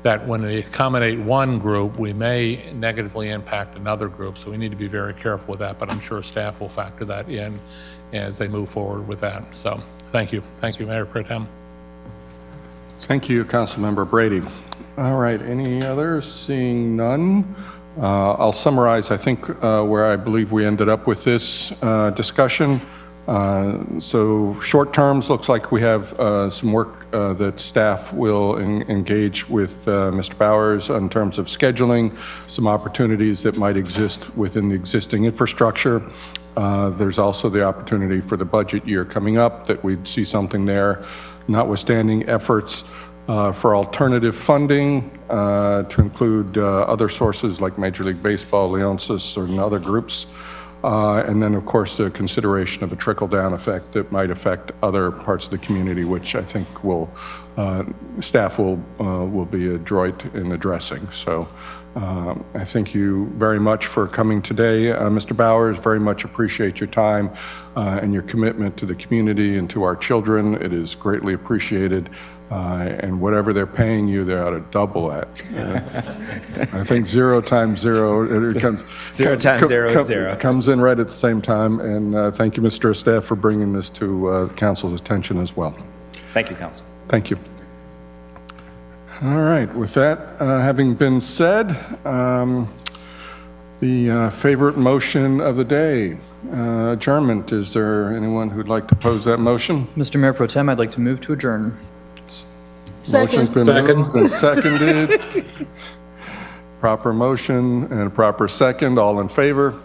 that when we accommodate one group, we may negatively impact another group. So we need to be very careful with that, but I'm sure staff will factor that in as they move forward with that. So thank you. Thank you, Mayor Pro Tem. Thank you, Councilmember Brady. All right, any others? Seeing none. I'll summarize, I think, where I believe we ended up with this discussion. So short terms, looks like we have some work that staff will engage with Mr. Bowers in terms of scheduling, some opportunities that might exist within the existing infrastructure. There's also the opportunity for the budget year coming up that we'd see something there, notwithstanding efforts for alternative funding to include other sources like Major League Baseball, Leonsis, or other groups. And then, of course, the consideration of a trickle-down effect that might affect other parts of the community, which I think staff will be adroit in addressing. So I thank you very much for coming today, Mr. Bowers. Very much appreciate your time and your commitment to the community and to our children. It is greatly appreciated. And whatever they're paying you, they ought to double that. I think 0 times 0, it comes 0 times 0 is 0. Comes in right at the same time. And thank you, Mr. Staff, for bringing this to council's attention as well. Thank you, Council. Thank you. All right. With that having been said, the favorite motion of the day, adjournment. Is there anyone who'd like to pose that motion? Mr. Mayor Pro Tem, I'd like to move to adjourn. Motion's been moved and seconded. Proper motion and a proper second. All in favor?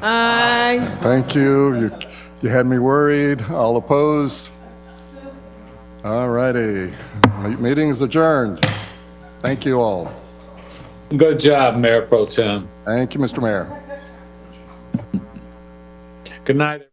Aye. Thank you. You had me worried. All opposed? All righty. Meeting is adjourned. Thank you all. Good job, Mayor Pro Tem. Thank you, Mr. Mayor. Good night.